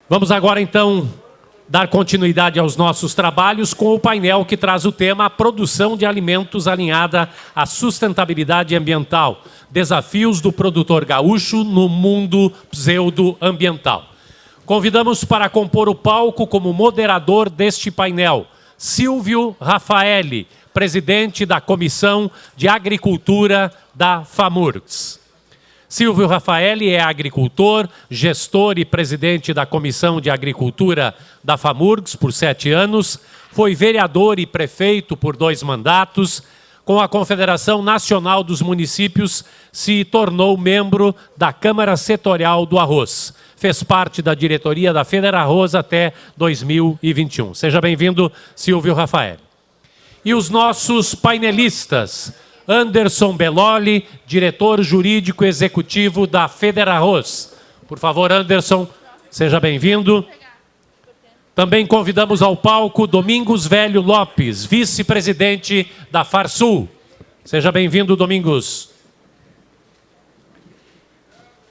Vamos agora, então, dar continuidade aos nossos trabalhos com o painel que traz o tema Produção de Alimentos Alinhada à Sustentabilidade Ambiental. Desafios do produtor gaúcho no mundo pseudo-ambiental. Convidamos para compor o palco como moderador deste painel, Silvio Rafaeli, presidente da Comissão de Agricultura da FAMURGS. Silvio Rafaeli é agricultor, gestor e presidente da Comissão de Agricultura da FAMURGS por 7 anos, foi vereador e prefeito por 2 mandatos, com a Confederação Nacional dos Municípios se tornou membro da Câmara Setorial do Arroz. Fez parte da diretoria da FEDERARROZ até 2021. Seja bem-vindo, Silvio Rafaeli. E os nossos painelistas: Anderson Belloli, diretor jurídico executivo da FEDERARROZ. Por favor, Anderson, seja bem-vindo. Também convidamos ao palco Domingos Velho Lopes, vice-presidente da FARSUL. Seja bem-vindo, Domingos.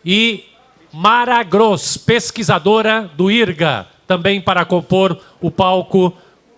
E Mara Gross, pesquisadora do IRGA, também para compor o palco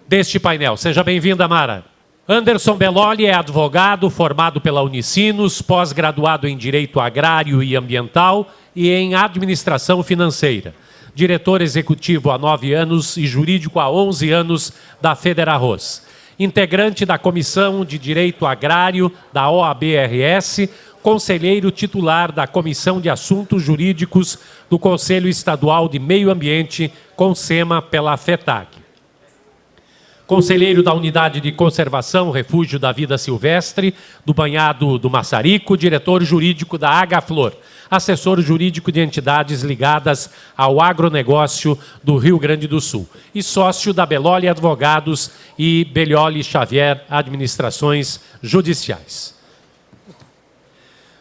deste painel. Seja bem-vinda, Mara. Anderson Belloli é advogado formado pela Unicinos, pós-graduado em Direito Agrário e Ambiental e em Administração Financeira. Diretor executivo há 9 anos e jurídico há 11 anos da FEDERARROZ. Integrante da Comissão de Direito Agrário da OAB-RS, conselheiro titular da Comissão de Assuntos Jurídicos do Conselho Estadual de Meio Ambiente, CONSEMA, pela FETAG. Conselheiro da Unidade de Conservação Refúgio da Vida Silvestre, do Banhado do Massarico, diretor jurídico da Agaflor, assessor jurídico de entidades ligadas ao agronegócio do Rio Grande do Sul e sócio da Belloli Advogados e Belloli Xavier Administrações Judiciais.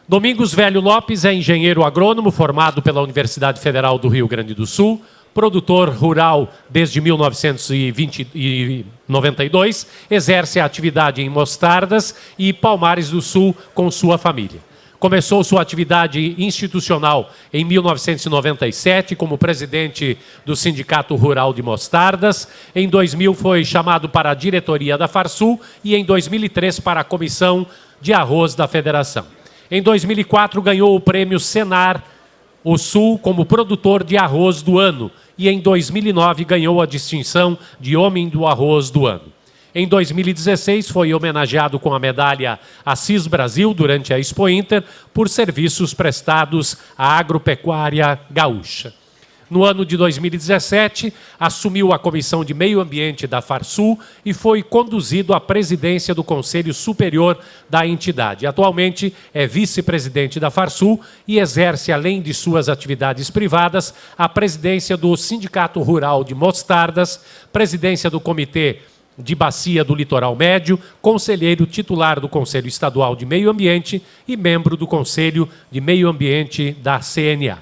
Domingos Velho Lopes é engenheiro agrônomo formado pela Universidade Federal do Rio Grande do Sul, produtor rural desde 1992, exerce a atividade em Mostardas e Palmares do Sul com sua família. Começou sua atividade institucional em 1997 como presidente do Sindicato Rural de Mostardas. Em 2000 foi chamado para a diretoria da FARSUL e em 2003 para a Comissão de Arroz da Federação. Em 2004 ganhou o prêmio Senar o Sul como produtor de arroz do ano e em 2009 ganhou a distinção de Homem do Arroz do Ano. Em 2016 foi homenageado com a medalha Assis Brasil durante a Expo Inter por serviços prestados à agropecuária gaúcha. No ano de 2017, assumiu a Comissão de Meio Ambiente da FARSUL e foi conduzido à presidência do Conselho Superior da entidade. Atualmente é vice-presidente da FARSUL e exerce, além de suas atividades privadas, a presidência do Sindicato Rural de Mostardas, presidência do Comitê de Bacia do Litoral Médio, conselheiro titular do Conselho Estadual de Meio Ambiente e membro do Conselho de Meio Ambiente da CNA.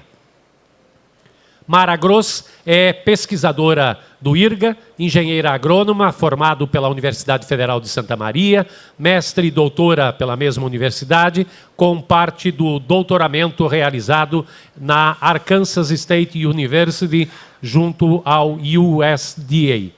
Mara Gross é pesquisadora do IRGA, engenheira agrônoma, formado pela Universidade Federal de Santa Maria, mestre e doutora pela mesma universidade, com parte do doutoramento realizado na Arkansas State University, junto ao USDA.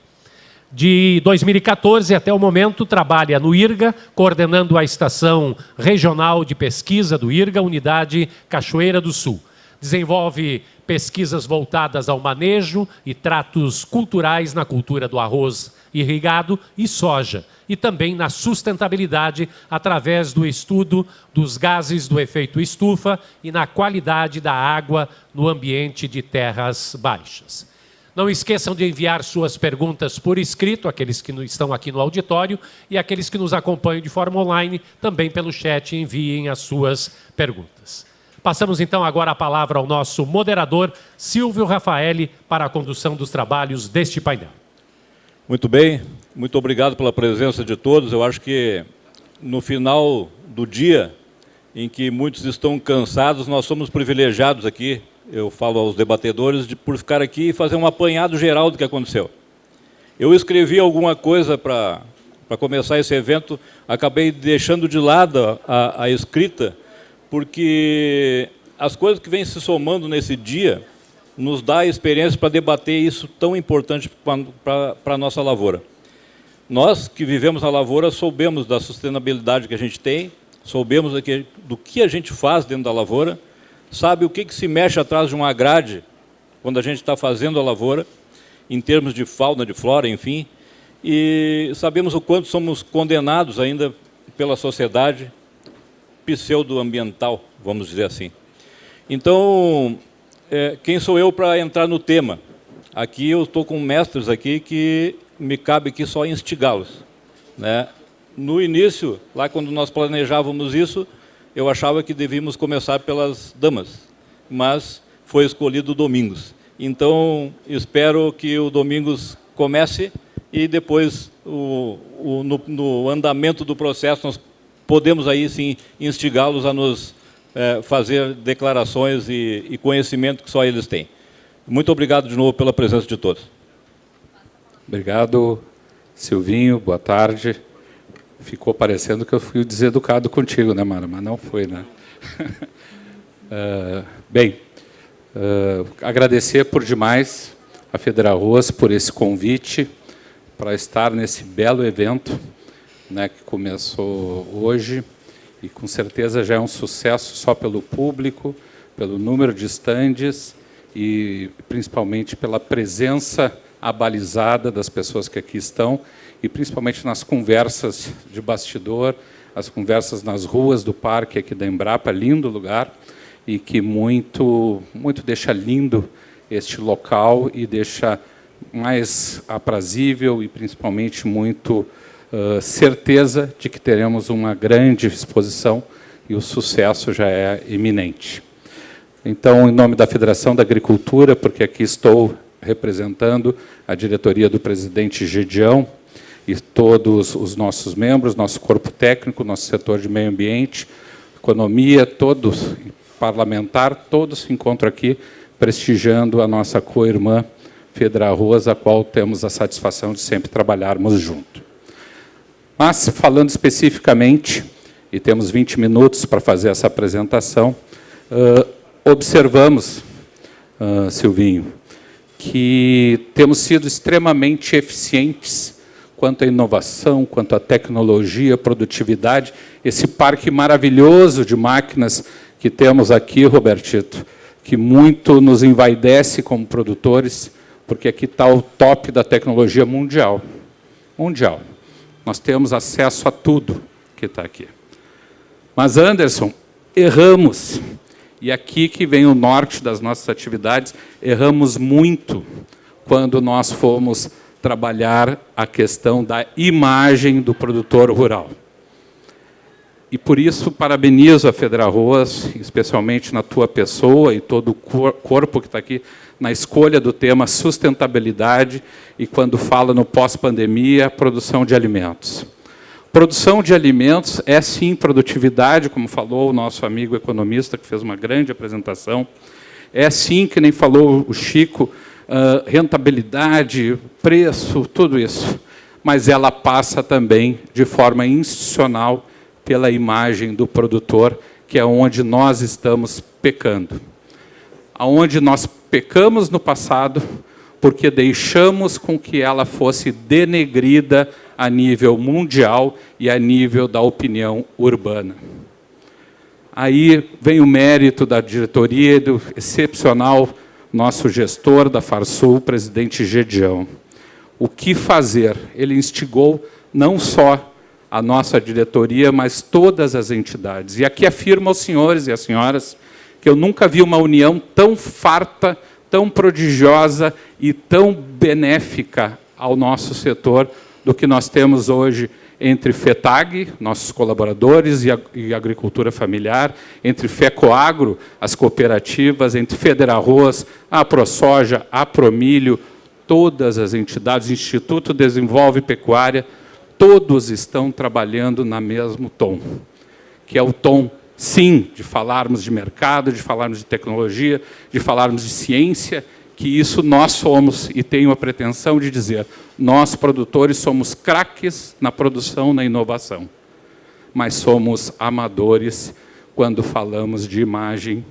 De 2014 até o momento, trabalha no IRGA, coordenando a Estação Regional de Pesquisa do IRGA, Unidade Cachoeira do Sul. Desenvolve pesquisas voltadas ao manejo e tratos culturais na cultura do arroz irrigado e soja, e também na sustentabilidade através do estudo dos gases do efeito estufa e na qualidade da água no ambiente de terras baixas. Não esqueçam de enviar suas perguntas por escrito, aqueles que estão aqui no auditório, e aqueles que nos acompanham de forma online, também pelo chat, enviem as suas perguntas. Passamos então agora a palavra ao nosso moderador, Silvio Rafaeli, para a condução dos trabalhos deste painel. Muito bem, muito obrigado pela presença de todos. Eu acho que no final do dia, em que muitos estão cansados, nós somos privilegiados aqui, eu falo aos debatedores, por ficar aqui e fazer um apanhado geral do que aconteceu. Eu escrevi alguma coisa para começar esse evento, acabei deixando de lado a escrita, porque as coisas que vêm se somando nesse dia nos dá a experiência para debater isso tão importante para a nossa lavoura. Nós que vivemos na lavoura soubemos da sustentabilidade que a gente tem, soubemos do que a gente faz dentro da lavoura, sabe o que se mexe atrás de uma grade quando a gente está fazendo a lavoura, em termos de fauna, de flora, enfim, e sabemos o quanto somos condenados ainda pela sociedade pseudoambiental, vamos dizer assim. Então, quem sou eu para entrar no tema? Aqui eu estou com mestres aqui que me cabe aqui só instigá-los, né? No início, lá quando nós planejávamos isso, eu achava que devíamos começar pelas damas, mas foi escolhido o Domingos. Então, espero que o Domingos comece e depois, no andamento do processo, nós podemos aí sim instigá-los a nos fazer declarações e conhecimento que só eles têm. Muito obrigado de novo pela presença de todos. Obrigado, Silvinho. Boa tarde. Ficou parecendo que eu fui deseducado contigo, né, Mara? Mas não foi, né? Agradecer por demais a Fedrarroas por esse convite para estar nesse belo evento, né, que começou hoje e com certeza já é um sucesso só pelo público, pelo número de estandes e principalmente pela presença abalizada das pessoas que aqui estão e principalmente nas conversas de bastidor, as conversas nas ruas do parque aqui da Embrapa, lindo lugar, e que muito deixa lindo este local e deixa mais aprazível e principalmente muito certeza de que teremos uma grande exposição e o sucesso já é iminente. Então, em nome da Federação da Agricultura, porque aqui estou representando a diretoria do presidente Gedião e todos os nossos membros, nosso corpo técnico, nosso setor de meio ambiente, economia, todos, parlamentar, todos se encontram aqui prestigiando a nossa co-irmã Fedrarroas, a qual temos a satisfação de sempre trabalharmos junto. Mas, falando especificamente, e temos 20 minutos para fazer essa apresentação, observamos, Silvinho, que temos sido extremamente eficientes quanto à inovação, quanto à tecnologia, produtividade. Esse parque maravilhoso de máquinas que temos aqui, Robertito, que muito nos envaidece como produtores, porque aqui está o top da tecnologia mundial. Mundial. Nós temos acesso a tudo que está aqui. Mas, Anderson, erramos. E aqui que vem o norte das nossas atividades, erramos muito quando nós fomos trabalhar a questão da imagem do produtor rural. E, por isso, parabenizo a Fedrarroas, especialmente na tua pessoa e todo o corpo que está aqui, na escolha do tema sustentabilidade e, quando fala no pós-pandemia, produção de alimentos. Produção de alimentos é, sim, produtividade, como falou o nosso amigo economista, que fez uma grande apresentação. É, sim, que nem falou o Chico, rentabilidade, preço, tudo isso. Mas ela passa também, de forma institucional, pela imagem do produtor, que é onde nós estamos pecando. Aonde nós pecamos no passado, porque deixamos com que ela fosse denegrida a nível mundial e a nível da opinião urbana. Aí vem o mérito da diretoria, do excepcional nosso gestor da Farsul, presidente Gedião. O que fazer? Ele instigou não só a nossa diretoria, mas todas as entidades. E aqui afirmo aos senhores e às senhoras que eu nunca vi uma união tão farta, tão prodigiosa e tão benéfica ao nosso setor do que nós temos hoje entre FETAG, nossos colaboradores, e agricultura familiar, entre FECOAGRO, as cooperativas, entre Fedrarroas, a ProSoja, a Promilho, todas as entidades, Instituto Desenvolve Pecuária, todos estão trabalhando no mesmo tom, que é o tom, sim, de falarmos de mercado, de falarmos de tecnologia, de falarmos de ciência, que isso nós somos, e tenho a pretensão de dizer, nós, produtores, somos craques na produção, na inovação, mas somos amadores quando falamos de imagem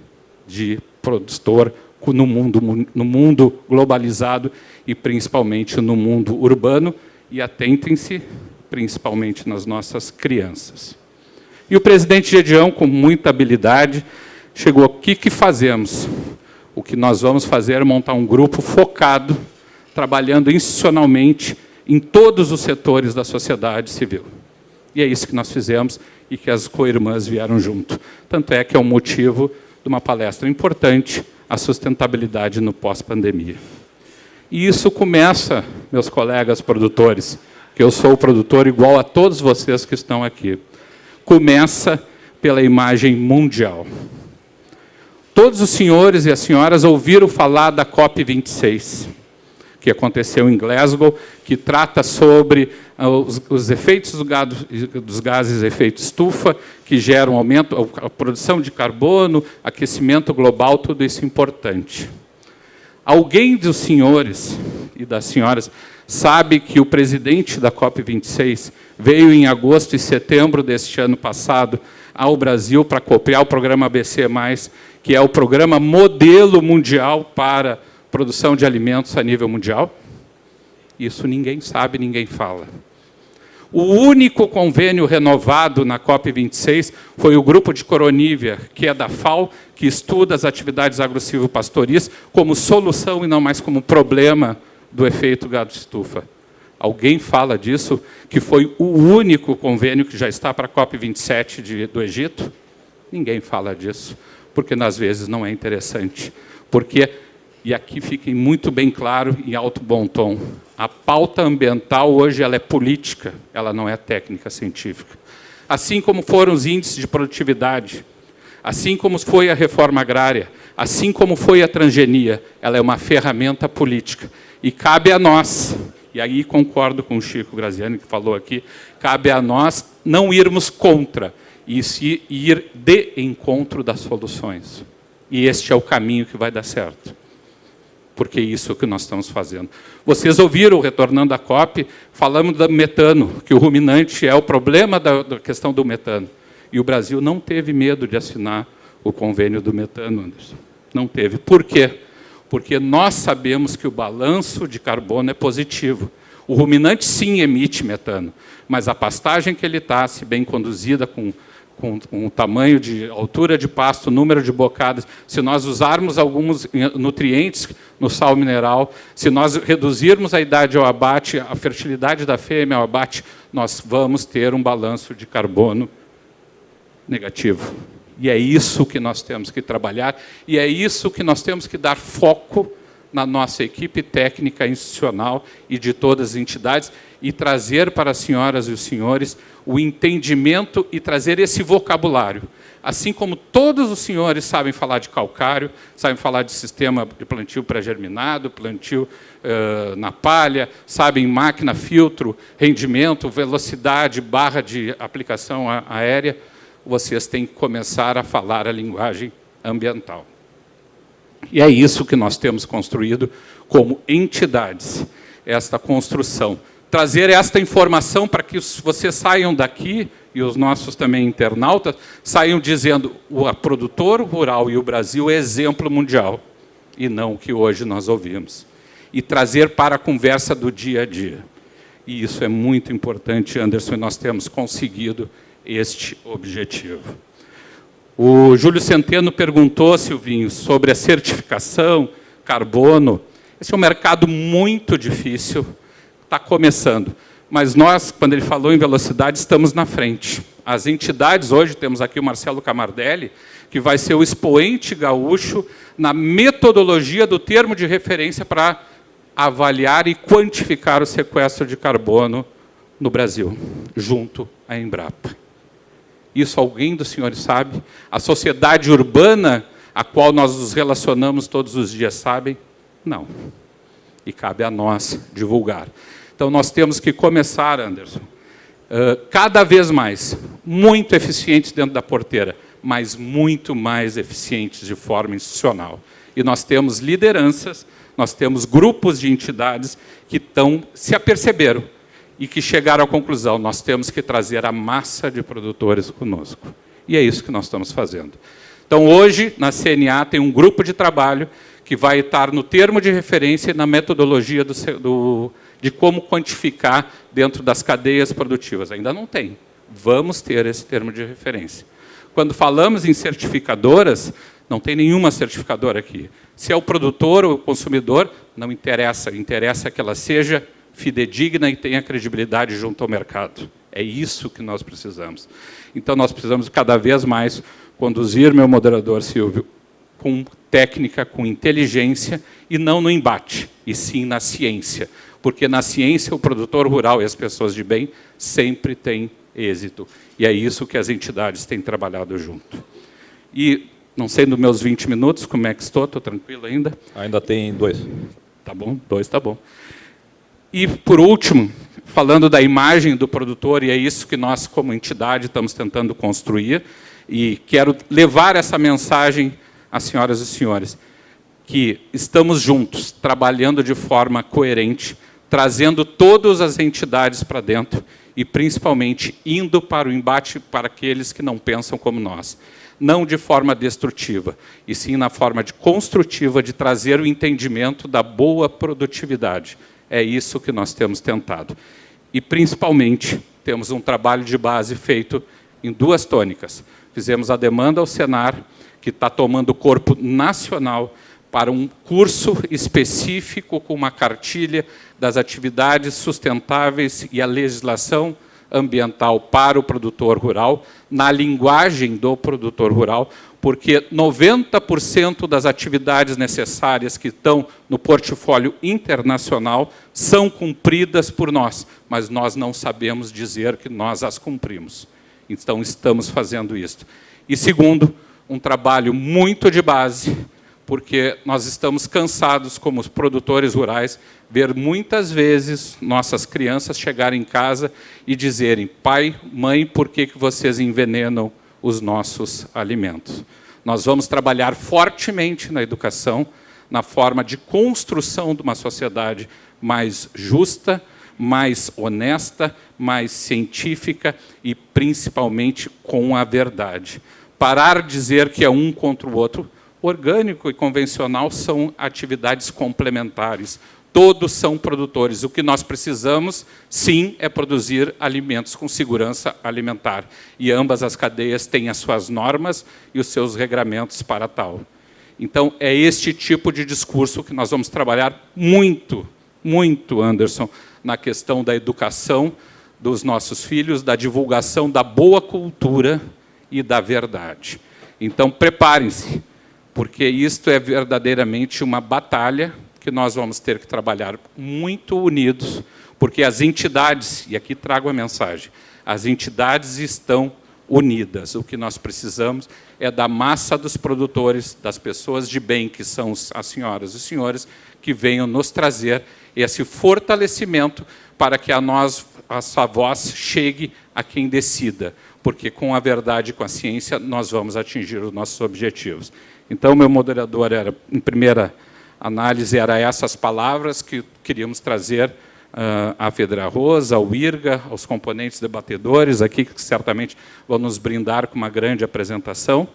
de produtor no mundo globalizado e principalmente no mundo urbano, e atentem-se principalmente nas nossas crianças. E o presidente Gedião, com muita habilidade, chegou aqui. O que fazemos? O que nós vamos fazer é montar um grupo focado, trabalhando institucionalmente em todos os setores da sociedade civil. E é isso que nós fizemos e que as co-irmãs vieram junto. Tanto é que é um motivo de uma palestra importante, a sustentabilidade no pós-pandemia. E isso começa, meus colegas produtores, que eu sou produtor igual a todos vocês que estão aqui, começa pela imagem mundial. Todos os senhores e as senhoras ouviram falar da COP26, que aconteceu em Glasgow, que trata sobre os efeitos dos gases de efeito estufa, que geram aumento, a produção de carbono, aquecimento global, tudo isso importante. Alguém dos senhores e das senhoras sabe que o presidente da COP26 veio em agosto e setembro deste ano passado ao Brasil para copiar o programa ABC+, que é o programa modelo mundial para produção de alimentos a nível mundial? Isso ninguém sabe, ninguém fala. O único convênio renovado na COP26 foi o grupo de Coronívia, que é da FAO, que estuda as atividades agro-silvopastoris como solução e não mais como problema do efeito gado-estufa. Alguém fala disso, que foi o único convênio que já está para a COP27 do Egito? Ninguém fala disso, porque às vezes não é interessante. Porque, e aqui fiquem muito bem claro, em alto bom tom, a pauta ambiental hoje ela é política, ela não é técnica científica. Assim como foram os índices de produtividade, assim como foi a reforma agrária, assim como foi a transgenia, ela é uma ferramenta política. E cabe a nós, e aí concordo com o Chico Graziani, que falou aqui, cabe a nós não irmos contra, e se ir de encontro das soluções. E este é o caminho que vai dar certo. Porque é isso que nós estamos fazendo. Vocês ouviram, retornando à COP, falamos do metano, que o ruminante é o problema da questão do metano. E o Brasil não teve medo de assinar o convênio do metano, Anderson. Não teve. Por quê? Porque nós sabemos que o balanço de carbono é positivo. O ruminante, sim, emite metano, mas a pastagem que ele está, se bem conduzida, com o tamanho de altura de pasto, número de bocadas, se nós usarmos alguns nutrientes no sal mineral, se nós reduzirmos a idade ao abate, a fertilidade da fêmea ao abate, nós vamos ter um balanço de carbono negativo. E é isso que nós temos que trabalhar, e é isso que nós temos que dar foco na nossa equipe técnica institucional e de todas as entidades, e trazer para as senhoras e os senhores o entendimento e trazer esse vocabulário. Assim como todos os senhores sabem falar de calcário, sabem falar de sistema de plantio pré-germinado, plantio na palha, sabem máquina, filtro, rendimento, velocidade, barra de aplicação aérea, vocês têm que começar a falar a linguagem ambiental. E é isso que nós temos construído como entidades, esta construção. Trazer esta informação para que vocês saiam daqui, e os nossos também internautas, saiam dizendo o produtor rural e o Brasil é exemplo mundial, e não o que hoje nós ouvimos. E trazer para a conversa do dia a dia. E isso é muito importante, Anderson, e nós temos conseguido este objetivo. O Júlio Centeno perguntou, Silvinho, sobre a certificação, carbono. Esse é um mercado muito difícil, está começando. Mas nós, quando ele falou em velocidade, estamos na frente. As entidades, hoje temos aqui o Marcelo Camardelli, que vai ser o expoente gaúcho na metodologia do termo de referência para avaliar e quantificar o sequestro de carbono no Brasil, junto à Embrapa. Isso alguém dos senhores sabe? A sociedade urbana, a qual nós nos relacionamos todos os dias, sabem? Não. E cabe a nós divulgar. Então, nós temos que começar, Anderson, cada vez mais, muito eficientes dentro da porteira, mas muito mais eficientes de forma institucional. E nós temos lideranças, nós temos grupos de entidades que se aperceberam e que chegaram à conclusão, nós temos que trazer a massa de produtores conosco. E é isso que nós estamos fazendo. Então, hoje, na CNA, tem um grupo de trabalho que vai estar no termo de referência e na metodologia de como quantificar dentro das cadeias produtivas. Ainda não tem. Vamos ter esse termo de referência. Quando falamos em certificadoras, não tem nenhuma certificadora aqui. Se é o produtor ou o consumidor, não interessa. Interessa que ela seja fidedigna e tenha credibilidade junto ao mercado. É isso que nós precisamos. Então, nós precisamos cada vez mais conduzir, meu moderador Silvio, com técnica, com inteligência, e não no embate, e sim na ciência. Porque na ciência o produtor rural e as pessoas de bem sempre têm êxito. E é isso que as entidades têm trabalhado junto. E, não sei nos meus 20 minutos, como é que estou? Estou tranquilo ainda? Ainda tem 2. Tá bom, 2 tá bom. E, por último, falando da imagem do produtor, e é isso que nós, como entidade, estamos tentando construir, e quero levar essa mensagem às senhoras e senhores, que estamos juntos, trabalhando de forma coerente, trazendo todas as entidades para dentro e, principalmente, indo para o embate para aqueles que não pensam como nós. Não de forma destrutiva, e sim na forma construtiva de trazer o entendimento da boa produtividade. É isso que nós temos tentado. E, principalmente, temos um trabalho de base feito em 2 tônicas. Fizemos a demanda ao Senar, que está tomando corpo nacional, para um curso específico com uma cartilha das atividades sustentáveis e a legislação ambiental para o produtor rural, na linguagem do produtor rural, porque 90% das atividades necessárias que estão no portfólio internacional são cumpridas por nós, mas nós não sabemos dizer que nós as cumprimos. Então, estamos fazendo isso. E, segundo, um trabalho muito de base, porque nós estamos cansados, como os produtores rurais, ver muitas vezes nossas crianças chegarem em casa e dizerem: pai, mãe, por que vocês envenenam os nossos alimentos? Nós vamos trabalhar fortemente na educação, na forma de construção de uma sociedade mais justa, mais honesta, mais científica e, principalmente, com a verdade. Parar de dizer que é um contra o outro. Orgânico e convencional são atividades complementares. Todos são produtores. O que nós precisamos, sim, é produzir alimentos com segurança alimentar. E ambas as cadeias têm as suas normas e os seus regramentos para tal. Então, é este tipo de discurso que nós vamos trabalhar muito, muito, Anderson, na questão da educação dos nossos filhos, da divulgação da boa cultura e da verdade. Então, preparem-se, porque isto é verdadeiramente uma batalha que nós vamos ter que trabalhar muito unidos, porque as entidades, e aqui trago a mensagem, as entidades estão unidas. O que nós precisamos é da massa dos produtores, das pessoas de bem, que são as senhoras e os senhores, que venham nos trazer esse fortalecimento para que a sua voz chegue a quem decida, porque com a verdade e com a ciência nós vamos atingir os nossos objetivos. Então, meu moderador era, em primeira análise, era essas palavras que queríamos trazer à Federa Rosa, ao IRGA, aos componentes debatedores aqui, que certamente vão nos brindar com uma grande apresentação,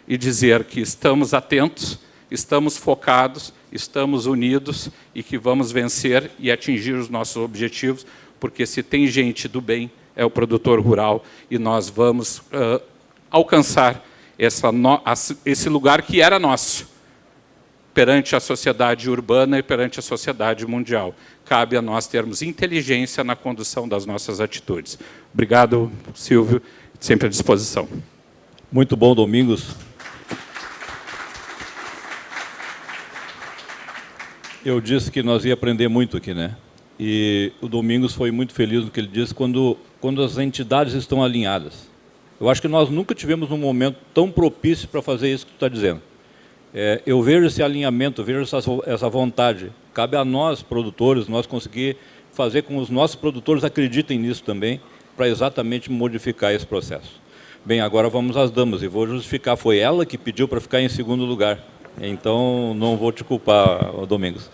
e dizer que estamos atentos, estamos focados, estamos unidos e que vamos vencer e atingir os nossos objetivos, porque se tem gente do bem, é o produtor rural, e nós vamos alcançar esse lugar que era nosso, perante a sociedade urbana e perante a sociedade mundial. Cabe a nós termos inteligência na condução das nossas atitudes. Obrigado, Silvio, sempre à disposição. Muito bom, Domingos. Eu disse que nós ia aprender muito aqui, né? E o Domingos foi muito feliz no que ele disse quando as entidades estão alinhadas. Eu acho que nós nunca tivemos um momento tão propício para fazer isso que tu está dizendo. Eu vejo esse alinhamento, vejo essa vontade. Cabe a nós, produtores, nós conseguir fazer com que os nossos produtores acreditem nisso também, para exatamente modificar esse processo. Bem, agora vamos às damas, e vou justificar. Foi ela que pediu para ficar em segundo lugar. Então, não vou te culpar, Domingos.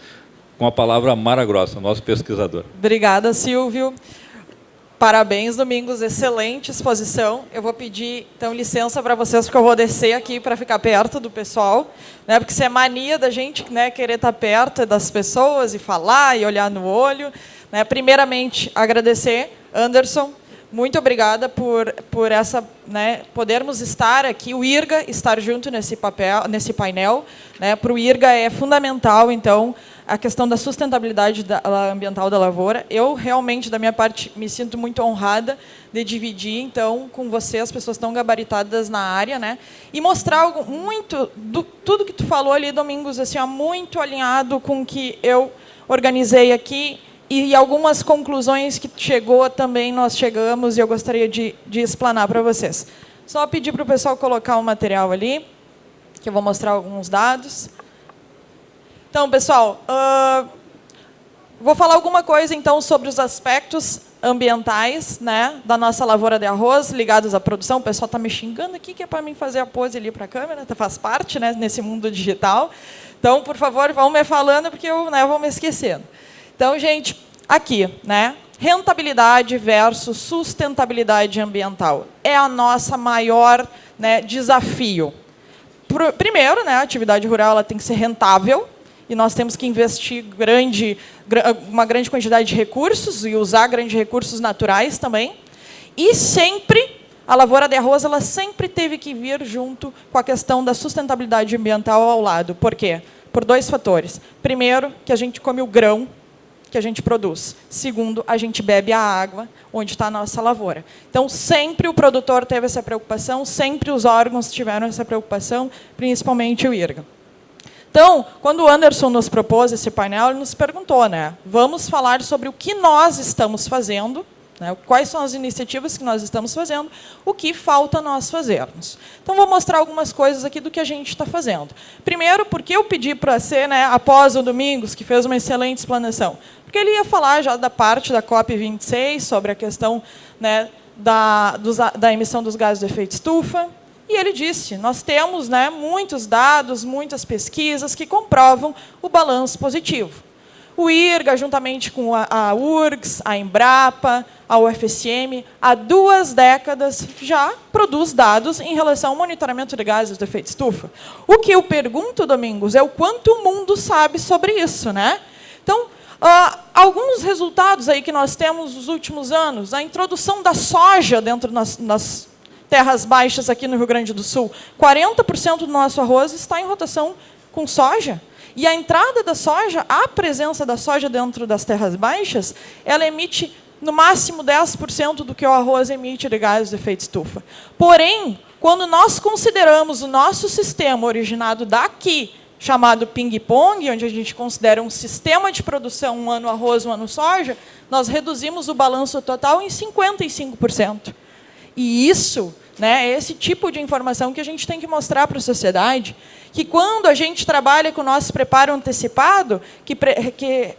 Com a palavra, Mara Grossa, nosso pesquisador. Obrigada, Silvio. Parabéns, Domingos, excelente exposição. Eu vou pedir, então, licença para vocês, porque eu vou descer aqui para ficar perto do pessoal, né, porque isso é mania da gente, né, querer estar perto das pessoas e falar e olhar no olho. Né. Primeiramente, agradecer, Anderson, muito obrigada por essa, né, podermos estar aqui, o IRGA estar junto nesse painel. Né, para o IRGA é fundamental, então, a questão da sustentabilidade ambiental da lavoura. Eu, realmente, da minha parte, me sinto muito honrada de dividir, então, com você, as pessoas tão gabaritadas na área, né? E mostrar algo muito, tudo que tu falou ali, Domingos, assim, ó, muito alinhado com o que eu organizei aqui e algumas conclusões que chegou também, nós chegamos, e eu gostaria de explanar para vocês. Só pedir para o pessoal colocar o material ali, que eu vou mostrar alguns dados. Então, pessoal, vou falar alguma coisa, então, sobre os aspectos ambientais, né, da nossa lavoura de arroz, ligados à produção. O pessoal está me xingando aqui, que é para mim fazer a pose ali para a câmera, faz parte, né, nesse mundo digital. Então, por favor, vão me falando, porque eu, né, vou me esquecendo. Então, gente, aqui, né, rentabilidade versus sustentabilidade ambiental. É a nossa maior, né, desafio. Primeiro, né, a atividade rural ela tem que ser rentável, e nós temos que investir uma grande quantidade de recursos e usar grandes recursos naturais também. E sempre, a lavoura de arroz ela sempre teve que vir junto com a questão da sustentabilidade ambiental ao lado. Por quê? Por dois fatores. Primeiro, que a gente come o grão que a gente produz. Segundo, a gente bebe a água onde está a nossa lavoura. Então, sempre o produtor teve essa preocupação, sempre os órgãos tiveram essa preocupação, principalmente o IRGA. Então, quando o Anderson nos propôs esse painel, ele nos perguntou, né, vamos falar sobre o que nós estamos fazendo, né, quais são as iniciativas que nós estamos fazendo, o que falta nós fazermos. Então, vou mostrar algumas coisas aqui do que a gente está fazendo. Primeiro, porque eu pedi para ser, né, após o Domingos, que fez uma excelente explanação, porque ele ia falar já da parte da COP26, sobre a questão, né, da emissão dos gases de efeito estufa. E ele disse, nós temos, né, muitos dados, muitas pesquisas que comprovam o balanço positivo. O IRGA, juntamente com a URGS, a Embrapa, a UFSM, há 2 décadas já produz dados em relação ao monitoramento de gases de efeito estufa. O que eu pergunto, Domingos, é o quanto o mundo sabe sobre isso, né? Então, alguns resultados aí que nós temos nos últimos anos, a introdução da soja dentro das terras baixas aqui no Rio Grande do Sul. 40% do nosso arroz está em rotação com soja. E a entrada da soja, a presença da soja dentro das terras baixas, ela emite no máximo 10% do que o arroz emite de gases de efeito estufa. Porém, quando nós consideramos o nosso sistema originado daqui, chamado ping-pong, onde a gente considera um sistema de produção, um ano arroz, um ano soja, nós reduzimos o balanço total em 55%. E isso, né, é esse tipo de informação que a gente tem que mostrar para a sociedade, que quando a gente trabalha com o nosso preparo antecipado, que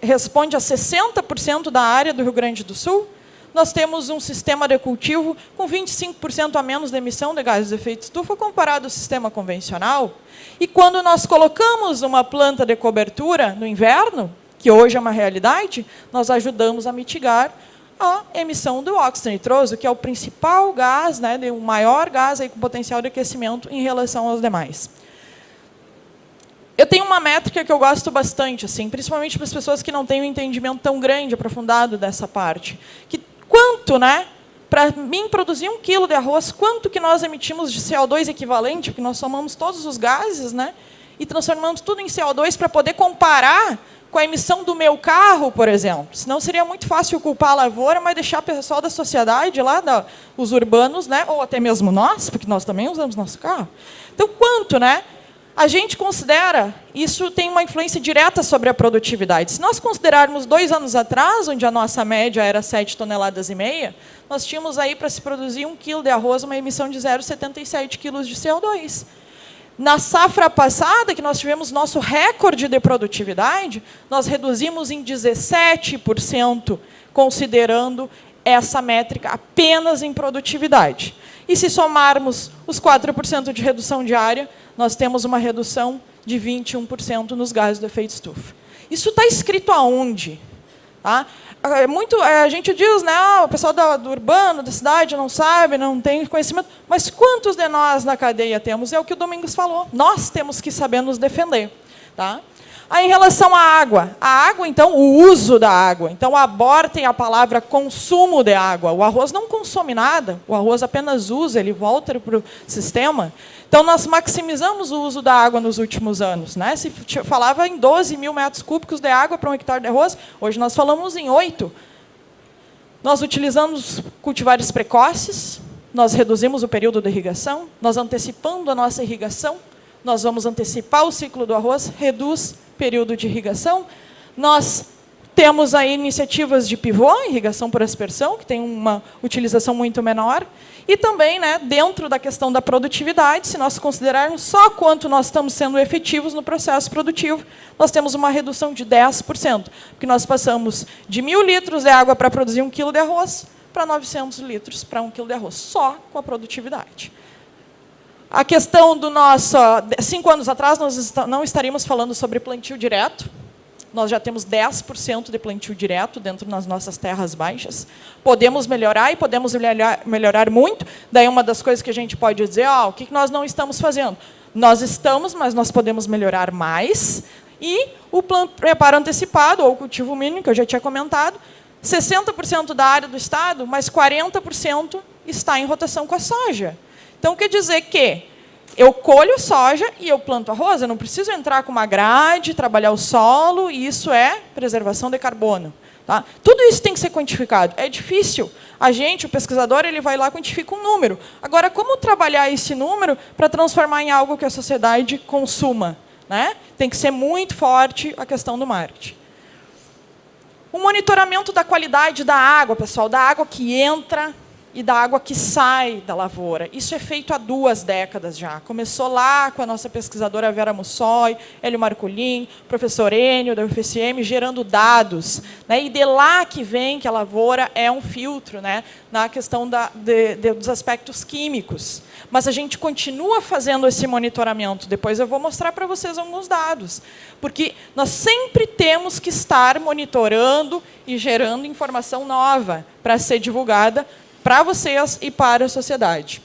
responde a 60% da área do Rio Grande do Sul, nós temos um sistema de cultivo com 25% a menos de emissão de gases de efeito estufa comparado ao sistema convencional. E quando nós colocamos uma planta de cobertura no inverno, que hoje é uma realidade, nós ajudamos a mitigar a emissão do óxido nitroso, que é o principal gás, né, o maior gás aí com potencial de aquecimento em relação aos demais. Eu tenho uma métrica que eu gosto bastante, assim, principalmente para as pessoas que não têm um entendimento tão grande, aprofundado dessa parte. Que quanto, né, para mim produzir 1 quilo de arroz, quanto que nós emitimos de CO2 equivalente, porque nós somamos todos os gases, né, e transformamos tudo em CO2 para poder comparar com a emissão do meu carro, por exemplo. Senão seria muito fácil culpar a lavoura, mas deixar o pessoal da sociedade lá, os urbanos, né, ou até mesmo nós, porque nós também usamos nosso carro. Então, quanto, né? A gente considera, isso tem uma influência direta sobre a produtividade. Se nós considerarmos 2 anos atrás, onde a nossa média era 7,5 toneladas, nós tínhamos aí, para se produzir 1 quilo de arroz, uma emissão de 0,77 quilos de CO2. Na safra passada, que nós tivemos nosso recorde de produtividade, nós reduzimos em 17%, considerando essa métrica apenas em produtividade. E se somarmos os 4% de redução diária, nós temos uma redução de 21% nos gases de efeito estufa. Isso está escrito aonde? Tá? A gente diz, né, o pessoal do urbano, da cidade, não sabe, não tem conhecimento, mas quantos de nós na cadeia temos? É o que o Domingos falou. Nós temos que saber nos defender. Tá? Aí, em relação à água, então, o uso da água. Então, abortem a palavra consumo de água. O arroz não consome nada, o arroz apenas usa, ele volta para o sistema. Então, nós maximizamos o uso da água nos últimos anos. Né? Se falava em 12 mil metros cúbicos de água para um hectare de arroz, hoje nós falamos em 8. Nós utilizamos cultivares precoces, nós reduzimos o período de irrigação, nós antecipando a nossa irrigação, nós vamos antecipar o ciclo do arroz, reduz período de irrigação. Nós temos aí iniciativas de pivô, irrigação por aspersão, que tem uma utilização muito menor. E também, né, dentro da questão da produtividade, se nós considerarmos só quanto nós estamos sendo efetivos no processo produtivo, nós temos uma redução de 10%, porque nós passamos de 1.000 litros de água para produzir 1 quilo de arroz, para 900 litros para 1 quilo de arroz, só com a produtividade. A questão do nosso... 5 anos atrás, nós não estaríamos falando sobre plantio direto. Nós já temos 10% de plantio direto dentro das nossas terras baixas. Podemos melhorar e podemos melhorar muito. Daí, uma das coisas que a gente pode dizer, o que nós não estamos fazendo? Nós estamos, mas nós podemos melhorar mais. E o preparo antecipado, ou cultivo mínimo, que eu já tinha comentado, 60% da área do estado, mas 40% está em rotação com a soja. Então, quer dizer que eu colho soja e eu planto arroz, eu não preciso entrar com uma grade, trabalhar o solo, e isso é preservação de carbono. Tá? Tudo isso tem que ser quantificado. É difícil. O pesquisador, ele vai lá e quantifica um número. Agora, como trabalhar esse número para transformar em algo que a sociedade consuma? Né? Tem que ser muito forte a questão do marketing. O monitoramento da qualidade da água, pessoal, da água que entra e da água que sai da lavoura. Isso é feito há 2 décadas já. Começou lá com a nossa pesquisadora Vera Mussoi, Hélio Marcolin, professor Enio, da UFSM, gerando dados. Né? E de lá que vem que a lavoura é um filtro, né? Na questão dos aspectos químicos. Mas a gente continua fazendo esse monitoramento. Depois eu vou mostrar para vocês alguns dados. Porque nós sempre temos que estar monitorando e gerando informação nova para ser divulgada para vocês e para a sociedade.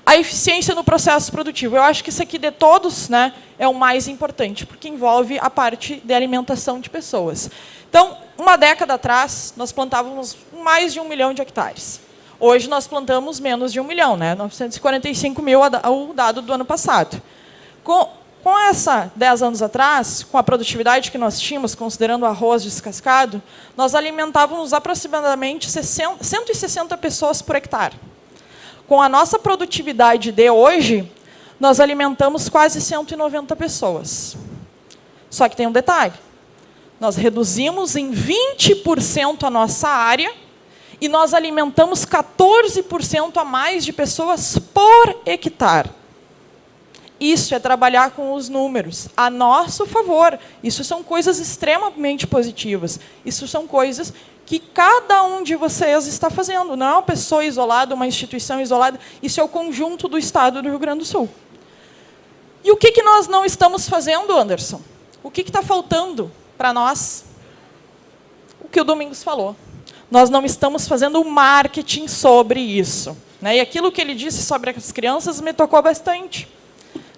A eficiência no processo produtivo. Eu acho que isso aqui de todos, né, é o mais importante, porque envolve a parte de alimentação de pessoas. Então, uma década atrás, nós plantávamos mais de 1 milhão de hectares. Hoje, nós plantamos menos de 1 milhão, né, 945 mil, o dado do ano passado. Com essa, 10 anos atrás, com a produtividade que nós tínhamos, considerando o arroz descascado, nós alimentávamos aproximadamente 160 pessoas por hectare. Com a nossa produtividade de hoje, nós alimentamos quase 190 pessoas. Só que tem um detalhe. Nós reduzimos em 20% a nossa área e nós alimentamos 14% a mais de pessoas por hectare. Isso é trabalhar com os números a nosso favor. Isso são coisas extremamente positivas. Isso são coisas que cada um de vocês está fazendo. Não é uma pessoa isolada, uma instituição isolada. Isso é o conjunto do Estado do Rio Grande do Sul. E o que nós não estamos fazendo, Anderson? O que está faltando para nós? O que o Domingos falou. Nós não estamos fazendo o marketing sobre isso. Né? E aquilo que ele disse sobre as crianças me tocou bastante.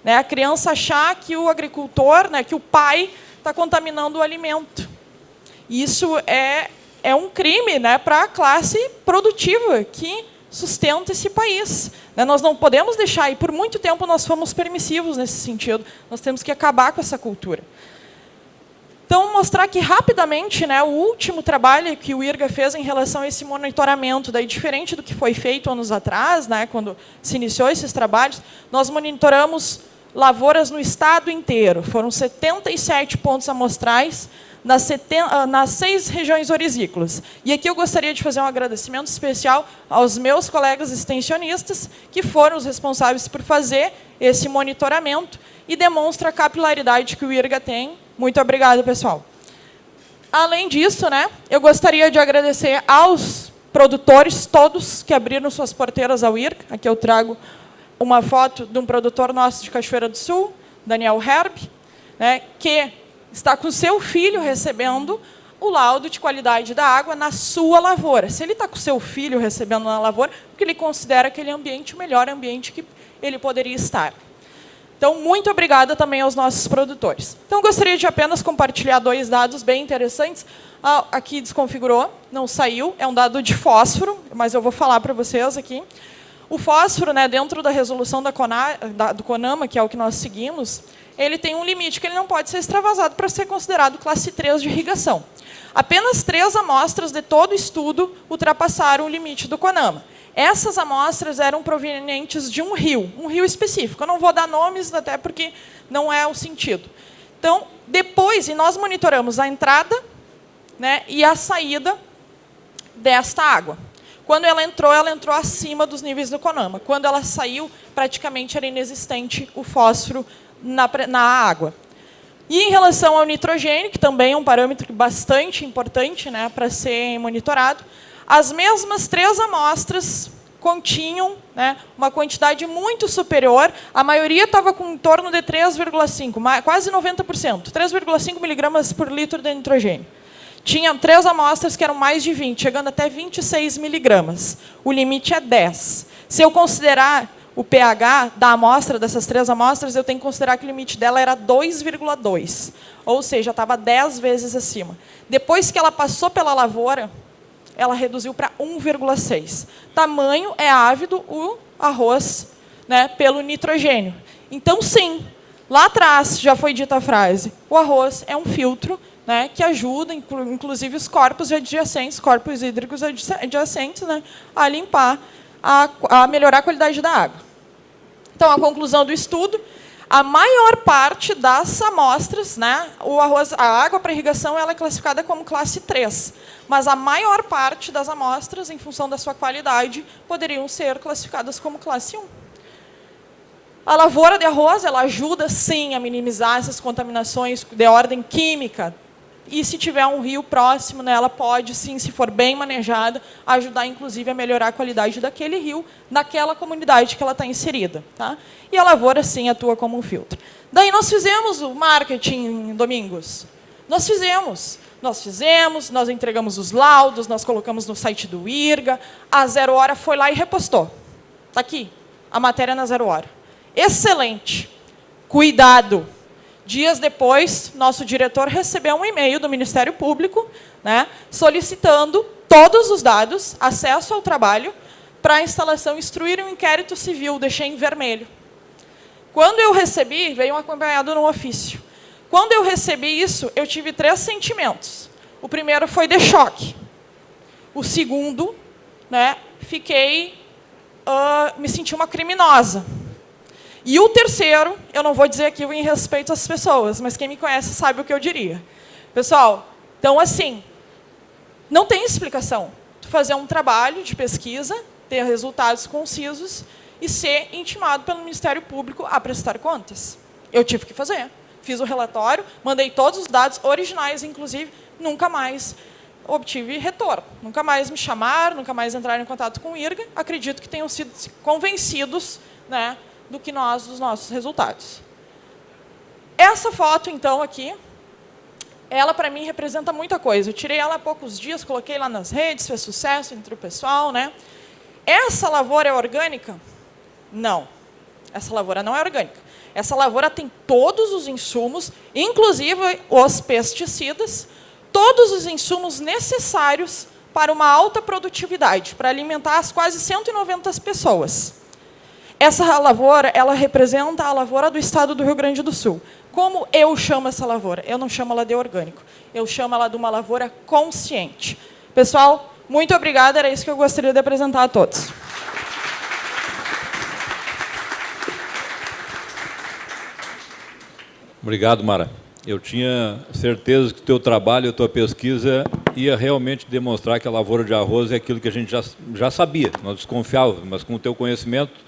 A criança achar que o agricultor, que o pai, está contaminando o alimento. Isso é um crime, para a classe produtiva que sustenta esse país. Nós não podemos deixar, e por muito tempo nós fomos permissivos nesse sentido. Nós temos que acabar com essa cultura. Então, mostrar aqui rapidamente o último trabalho que o IRGA fez em relação a esse monitoramento. Daí, diferente do que foi feito anos atrás, quando se iniciou esses trabalhos, nós monitoramos lavouras no estado inteiro. Foram 77 pontos amostrais nas 6 regiões orizícolas. E aqui eu gostaria de fazer um agradecimento especial aos meus colegas extensionistas, que foram os responsáveis por fazer esse monitoramento e demonstra a capilaridade que o IRGA tem. Muito obrigado, pessoal. Além disso, eu gostaria de agradecer aos produtores todos que abriram suas porteiras ao IRGA. Aqui eu trago uma foto de um produtor nosso de Cachoeira do Sul, Daniel Herb, que está com seu filho recebendo o laudo de qualidade da água na sua lavoura. Se ele está com o seu filho recebendo na lavoura, porque ele considera aquele ambiente o melhor ambiente que ele poderia estar. Então, muito obrigada também aos nossos produtores. Então, gostaria de apenas compartilhar 2 dados bem interessantes. Aqui desconfigurou, não saiu, é um dado de fósforo, mas eu vou falar para vocês aqui. O fósforo, né, dentro da resolução do CONAMA, que é o que nós seguimos, ele tem um limite que ele não pode ser extravasado para ser considerado classe 3 de irrigação. Apenas 3 amostras de todo o estudo ultrapassaram o limite do CONAMA. Essas amostras eram provenientes de um rio específico. Eu não vou dar nomes, até porque não é o sentido. Então, depois, e nós monitoramos a entrada, né, e a saída desta água. Quando ela entrou acima dos níveis do CONAMA. Quando ela saiu, praticamente era inexistente o fósforo na água. E em relação ao nitrogênio, que também é um parâmetro bastante importante, né, para ser monitorado, as mesmas 3 amostras continham, né, uma quantidade muito superior. A maioria estava com em torno de 3,5, quase 90%, 3,5 miligramas por litro de nitrogênio. Tinha 3 amostras que eram mais de 20, chegando até 26 miligramas. O limite é 10. Se eu considerar o pH da amostra, dessas 3 amostras, eu tenho que considerar que o limite dela era 2,2. Ou seja, estava 10 vezes acima. Depois que ela passou pela lavoura, ela reduziu para 1,6. Tamanho é ávido o arroz, né, pelo nitrogênio. Então, sim, lá atrás já foi dita a frase, o arroz é um filtro, né, que ajuda, inclusive, os corpos adjacentes, corpos hídricos adjacentes, né, a limpar, a melhorar a qualidade da água. Então, a conclusão do estudo, a maior parte das amostras, né, a água para irrigação ela é classificada como classe 3, mas a maior parte das amostras, em função da sua qualidade, poderiam ser classificadas como classe 1. A lavoura de arroz ela ajuda, sim, a minimizar essas contaminações de ordem química. E se tiver um rio próximo, né, ela pode, sim, se for bem manejada, ajudar, inclusive, a melhorar a qualidade daquele rio, naquela comunidade que ela está inserida. Tá? E a lavoura, sim, atua como um filtro. Daí nós fizemos o marketing, Domingos. Nós fizemos, nós entregamos os laudos, nós colocamos no site do IRGA, a 0 Hora foi lá e repostou. Está aqui, a matéria na 0 Hora. Excelente. Cuidado. Dias depois, nosso diretor recebeu um e-mail do Ministério Público, né, solicitando todos os dados, acesso ao trabalho, para a instalação, instruir um inquérito civil, deixei em vermelho. Quando eu recebi, veio acompanhado no ofício. Quando eu recebi isso, eu tive 3 sentimentos. O primeiro foi de choque. O segundo, né, me senti uma criminosa. E o terceiro, eu não vou dizer aqui em respeito às pessoas, mas quem me conhece sabe o que eu diria. Pessoal, então assim, não tem explicação. Tu fazer um trabalho de pesquisa, ter resultados concisos e ser intimado pelo Ministério Público a prestar contas. Eu tive que fazer. Fiz o relatório, mandei todos os dados originais, inclusive, nunca mais obtive retorno. Nunca mais me chamaram, nunca mais entraram em contato com o IRGA. Acredito que tenham sido convencidos, né, dos nossos resultados. Essa foto, então, aqui, ela, para mim, representa muita coisa. Eu tirei ela há poucos dias, coloquei lá nas redes, fez sucesso entre o pessoal, né? Essa lavoura é orgânica? Não. Essa lavoura não é orgânica. Essa lavoura tem todos os insumos, inclusive os pesticidas, todos os insumos necessários para uma alta produtividade, para alimentar as quase 190 pessoas. Essa lavoura, ela representa a lavoura do estado do Rio Grande do Sul. Como eu chamo essa lavoura? Eu não chamo ela de orgânico. Eu chamo ela de uma lavoura consciente. Pessoal, muito obrigada. Era isso que eu gostaria de apresentar a todos. Obrigado, Mara. Eu tinha certeza que o teu trabalho, a tua pesquisa ia realmente demonstrar que a lavoura de arroz é aquilo que a gente já sabia, nós desconfiávamos, mas com o teu conhecimento,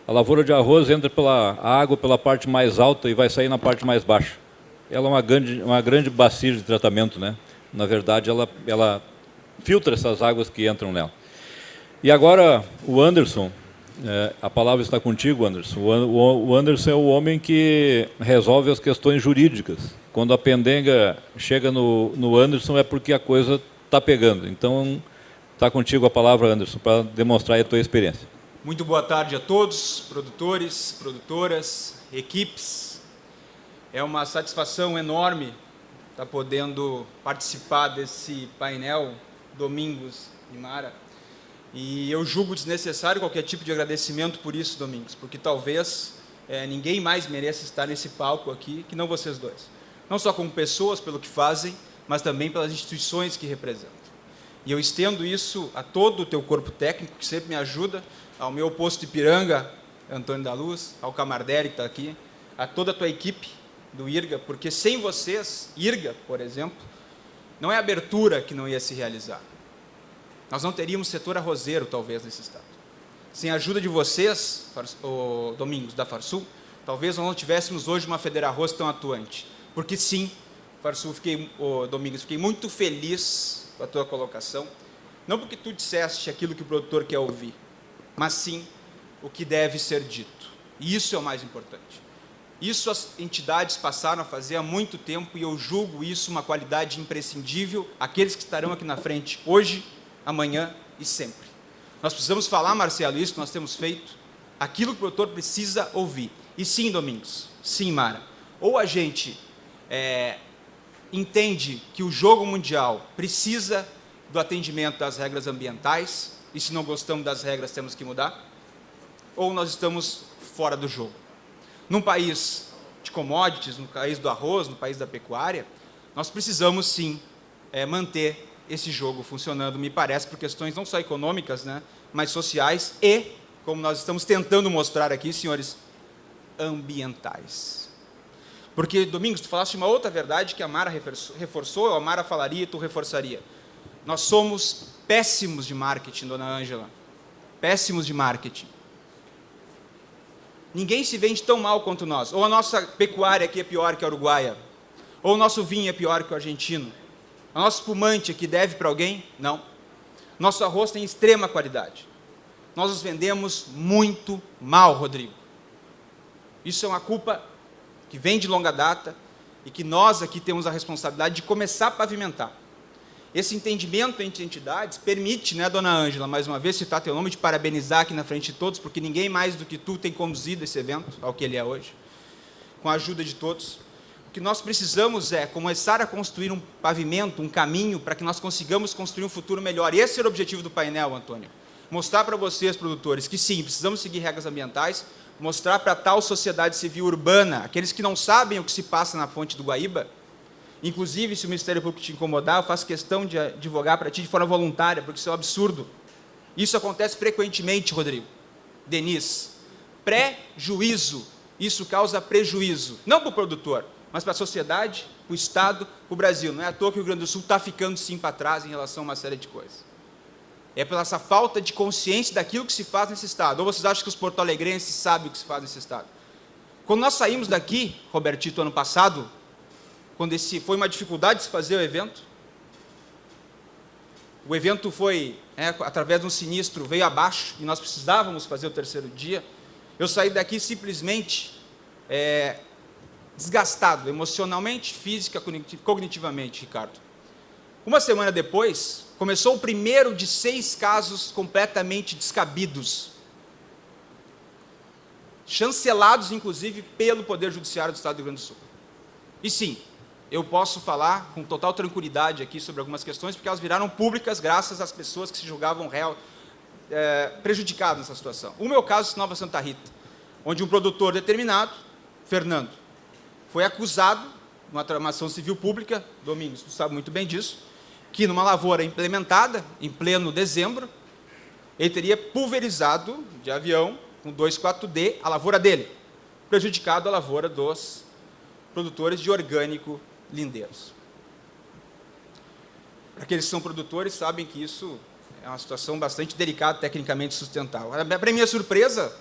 a lavoura de arroz entra pela água pela parte mais alta e vai sair na parte mais baixa. Ela é uma grande bacia de tratamento, né? Na verdade, ela filtra essas águas que entram nela. E agora, o Anderson, A palavra está contigo, Anderson. O Anderson é o homem que resolve as questões jurídicas. Quando a pendenga chega no Anderson é porque a coisa está pegando. Então, está contigo a palavra, Anderson, para demonstrar a tua experiência. Muito boa tarde a todos, produtores, produtoras, equipes. É uma satisfação enorme estar podendo participar desse painel Domingos e Mara. E eu julgo desnecessário qualquer tipo de agradecimento por isso, Domingos, porque talvez ninguém mais mereça estar nesse palco aqui que não vocês dois. Não só como pessoas, pelo que fazem, mas também pelas instituições que representam. E eu estendo isso a todo o teu corpo técnico, que sempre me ajuda, ao meu posto de Ipiranga, Antônio da Luz, ao Camarderi, que está aqui, a toda a tua equipe do IRGA, porque sem vocês, IRGA, por exemplo, não é abertura que não ia se realizar. Nós não teríamos setor arrozeiro, talvez, nesse estado. Sem a ajuda de vocês, Domingos, da Farsul, talvez nós não tivéssemos hoje uma Federarroz tão atuante. Porque sim, Farsul, Domingos, fiquei muito feliz com a tua colocação, não porque tu disseste aquilo que o produtor quer ouvir, mas sim o que deve ser dito. E isso é o mais importante. Isso as entidades passaram a fazer há muito tempo e eu julgo isso uma qualidade imprescindível àqueles que estarão aqui na frente hoje, amanhã e sempre. Nós precisamos falar, Marcelo, isso que nós temos feito, aquilo que o produtor precisa ouvir. E sim, Domingos, sim, Mara, ou a gente entende que o jogo mundial precisa do atendimento das regras ambientais, e se não gostamos das regras temos que mudar, ou nós estamos fora do jogo. Num país de commodities, no país do arroz, no país da pecuária, nós precisamos sim manter esse jogo funcionando, me parece, por questões não só econômicas, né, mas sociais e, como nós estamos tentando mostrar aqui, senhores, ambientais. Porque, Domingos, tu falaste uma outra verdade que a Mara reforçou, a Mara falaria e tu reforçaria. Nós somos péssimos de marketing, dona Ângela. Péssimos de marketing. Ninguém se vende tão mal quanto nós. Ou a nossa pecuária aqui é pior que a uruguaia. Ou o nosso vinho é pior que o argentino. O nosso espumante aqui deve para alguém? Não. Nosso arroz tem extrema qualidade. Nós os vendemos muito mal, Rodrigo. Isso é uma culpa que vem de longa data e que nós aqui temos a responsabilidade de começar a pavimentar. Esse entendimento entre entidades permite, né, dona Ângela, mais uma vez citar teu nome, te parabenizar aqui na frente de todos, porque ninguém mais do que tu tem conduzido esse evento ao que ele é hoje, com a ajuda de todos. O que nós precisamos é começar a construir um pavimento, um caminho, para que nós consigamos construir um futuro melhor. E esse era o objetivo do painel, Antônio. Mostrar para vocês, produtores, que sim, precisamos seguir regras ambientais, mostrar para a tal sociedade civil urbana, aqueles que não sabem o que se passa na fonte do Guaíba, inclusive, se o Ministério Público te incomodar, eu faço questão de advogar para ti de forma voluntária, porque isso é um absurdo. Isso acontece frequentemente, Rodrigo. Denise, prejuízo, isso causa prejuízo, não para o produtor, mas para a sociedade, para o Estado, para o Brasil. Não é à toa que o Rio Grande do Sul está ficando sim para trás em relação a uma série de coisas. É pela essa falta de consciência daquilo que se faz nesse Estado. Ou vocês acham que os porto-alegrenses sabem o que se faz nesse Estado? Quando nós saímos daqui, Robertito, ano passado, quando foi uma dificuldade de se fazer o evento foi, através de um sinistro, veio abaixo, e nós precisávamos fazer o terceiro dia, eu saí daqui simplesmente desgastado, emocionalmente, física, cognitivamente, Ricardo. Uma semana depois, começou o primeiro de 6 casos completamente descabidos, chancelados, inclusive, pelo Poder Judiciário do Estado do Rio Grande do Sul. E sim, eu posso falar com total tranquilidade aqui sobre algumas questões, porque elas viraram públicas graças às pessoas que se julgavam prejudicadas nessa situação. O meu caso, Nova Santa Rita, onde um produtor determinado, Fernando, foi acusado, numa ação civil pública, Domingos, tu sabe muito bem disso, que numa lavoura implementada, em pleno dezembro, ele teria pulverizado de avião, com 2,4-D, a lavoura dele, prejudicado a lavoura dos produtores de orgânico lindeiros. Para aqueles que são produtores, sabem que isso é uma situação bastante delicada, tecnicamente sustentável. Para minha surpresa,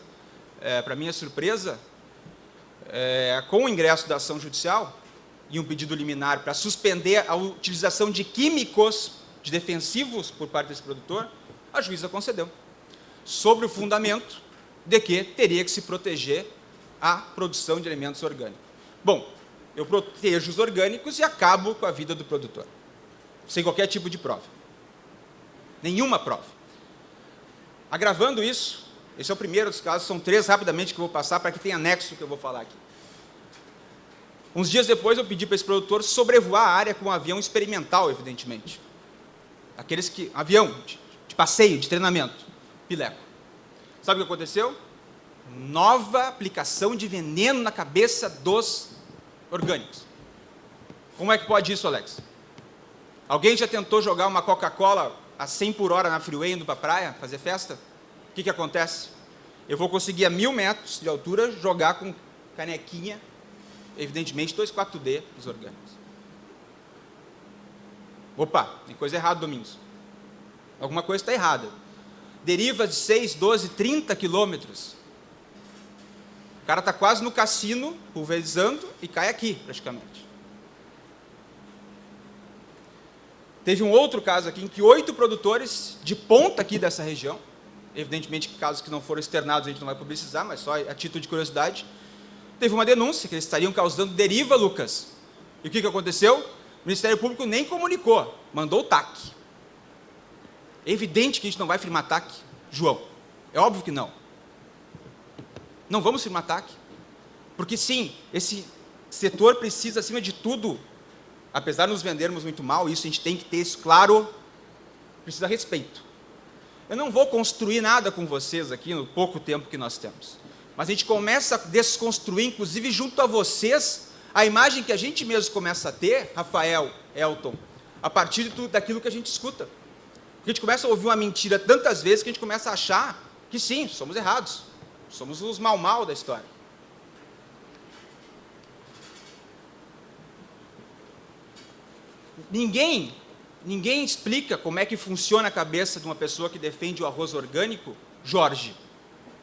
com o ingresso da ação judicial e um pedido liminar para suspender a utilização de químicos de defensivos por parte desse produtor, a juíza concedeu, sobre o fundamento de que teria que se proteger a produção de alimentos orgânicos. Bom, eu protejo os orgânicos e acabo com a vida do produtor, sem qualquer tipo de prova. Nenhuma prova. Agravando isso, esse é o primeiro dos casos, são 3 rapidamente que eu vou passar para que tenha anexo que eu vou falar aqui. Uns dias depois eu pedi para esse produtor sobrevoar a área com um avião experimental, evidentemente. Aqueles que... avião de passeio, de treinamento, pileco. Sabe o que aconteceu? Nova aplicação de veneno na cabeça dos orgânicos. Como é que pode isso, Alex? Alguém já tentou jogar uma Coca-Cola a 100 por hora na freeway indo para a praia, fazer festa? O que acontece? Eu vou conseguir a 1000 metros de altura jogar com canequinha, evidentemente 2,4-D dos orgânicos. Opa, tem coisa errada, Domingos. Alguma coisa está errada. Deriva de 6, 12, 30 quilômetros. O cara está quase no cassino, pulverizando, e cai aqui, praticamente. Teve um outro caso aqui, em que 8 produtores de ponta aqui dessa região, evidentemente que casos que não foram externados a gente não vai publicizar, mas só a título de curiosidade, teve uma denúncia que eles estariam causando deriva, Lucas. E o que aconteceu? O Ministério Público nem comunicou, mandou o TAC. É evidente que a gente não vai firmar TAC, João. É óbvio que não. Não vamos firmar TAC. Porque sim, esse setor precisa, acima de tudo, apesar de nos vendermos muito mal, isso a gente tem que ter isso claro, precisa de respeito. Eu não vou construir nada com vocês aqui no pouco tempo que nós temos. Mas a gente começa a desconstruir, inclusive junto a vocês, a imagem que a gente mesmo começa a ter, Rafael, Elton, a partir daquilo que a gente escuta. Porque a gente começa a ouvir uma mentira tantas vezes que a gente começa a achar que sim, somos errados. Somos os mal da história. Ninguém explica como é que funciona a cabeça de uma pessoa que defende o arroz orgânico, Jorge.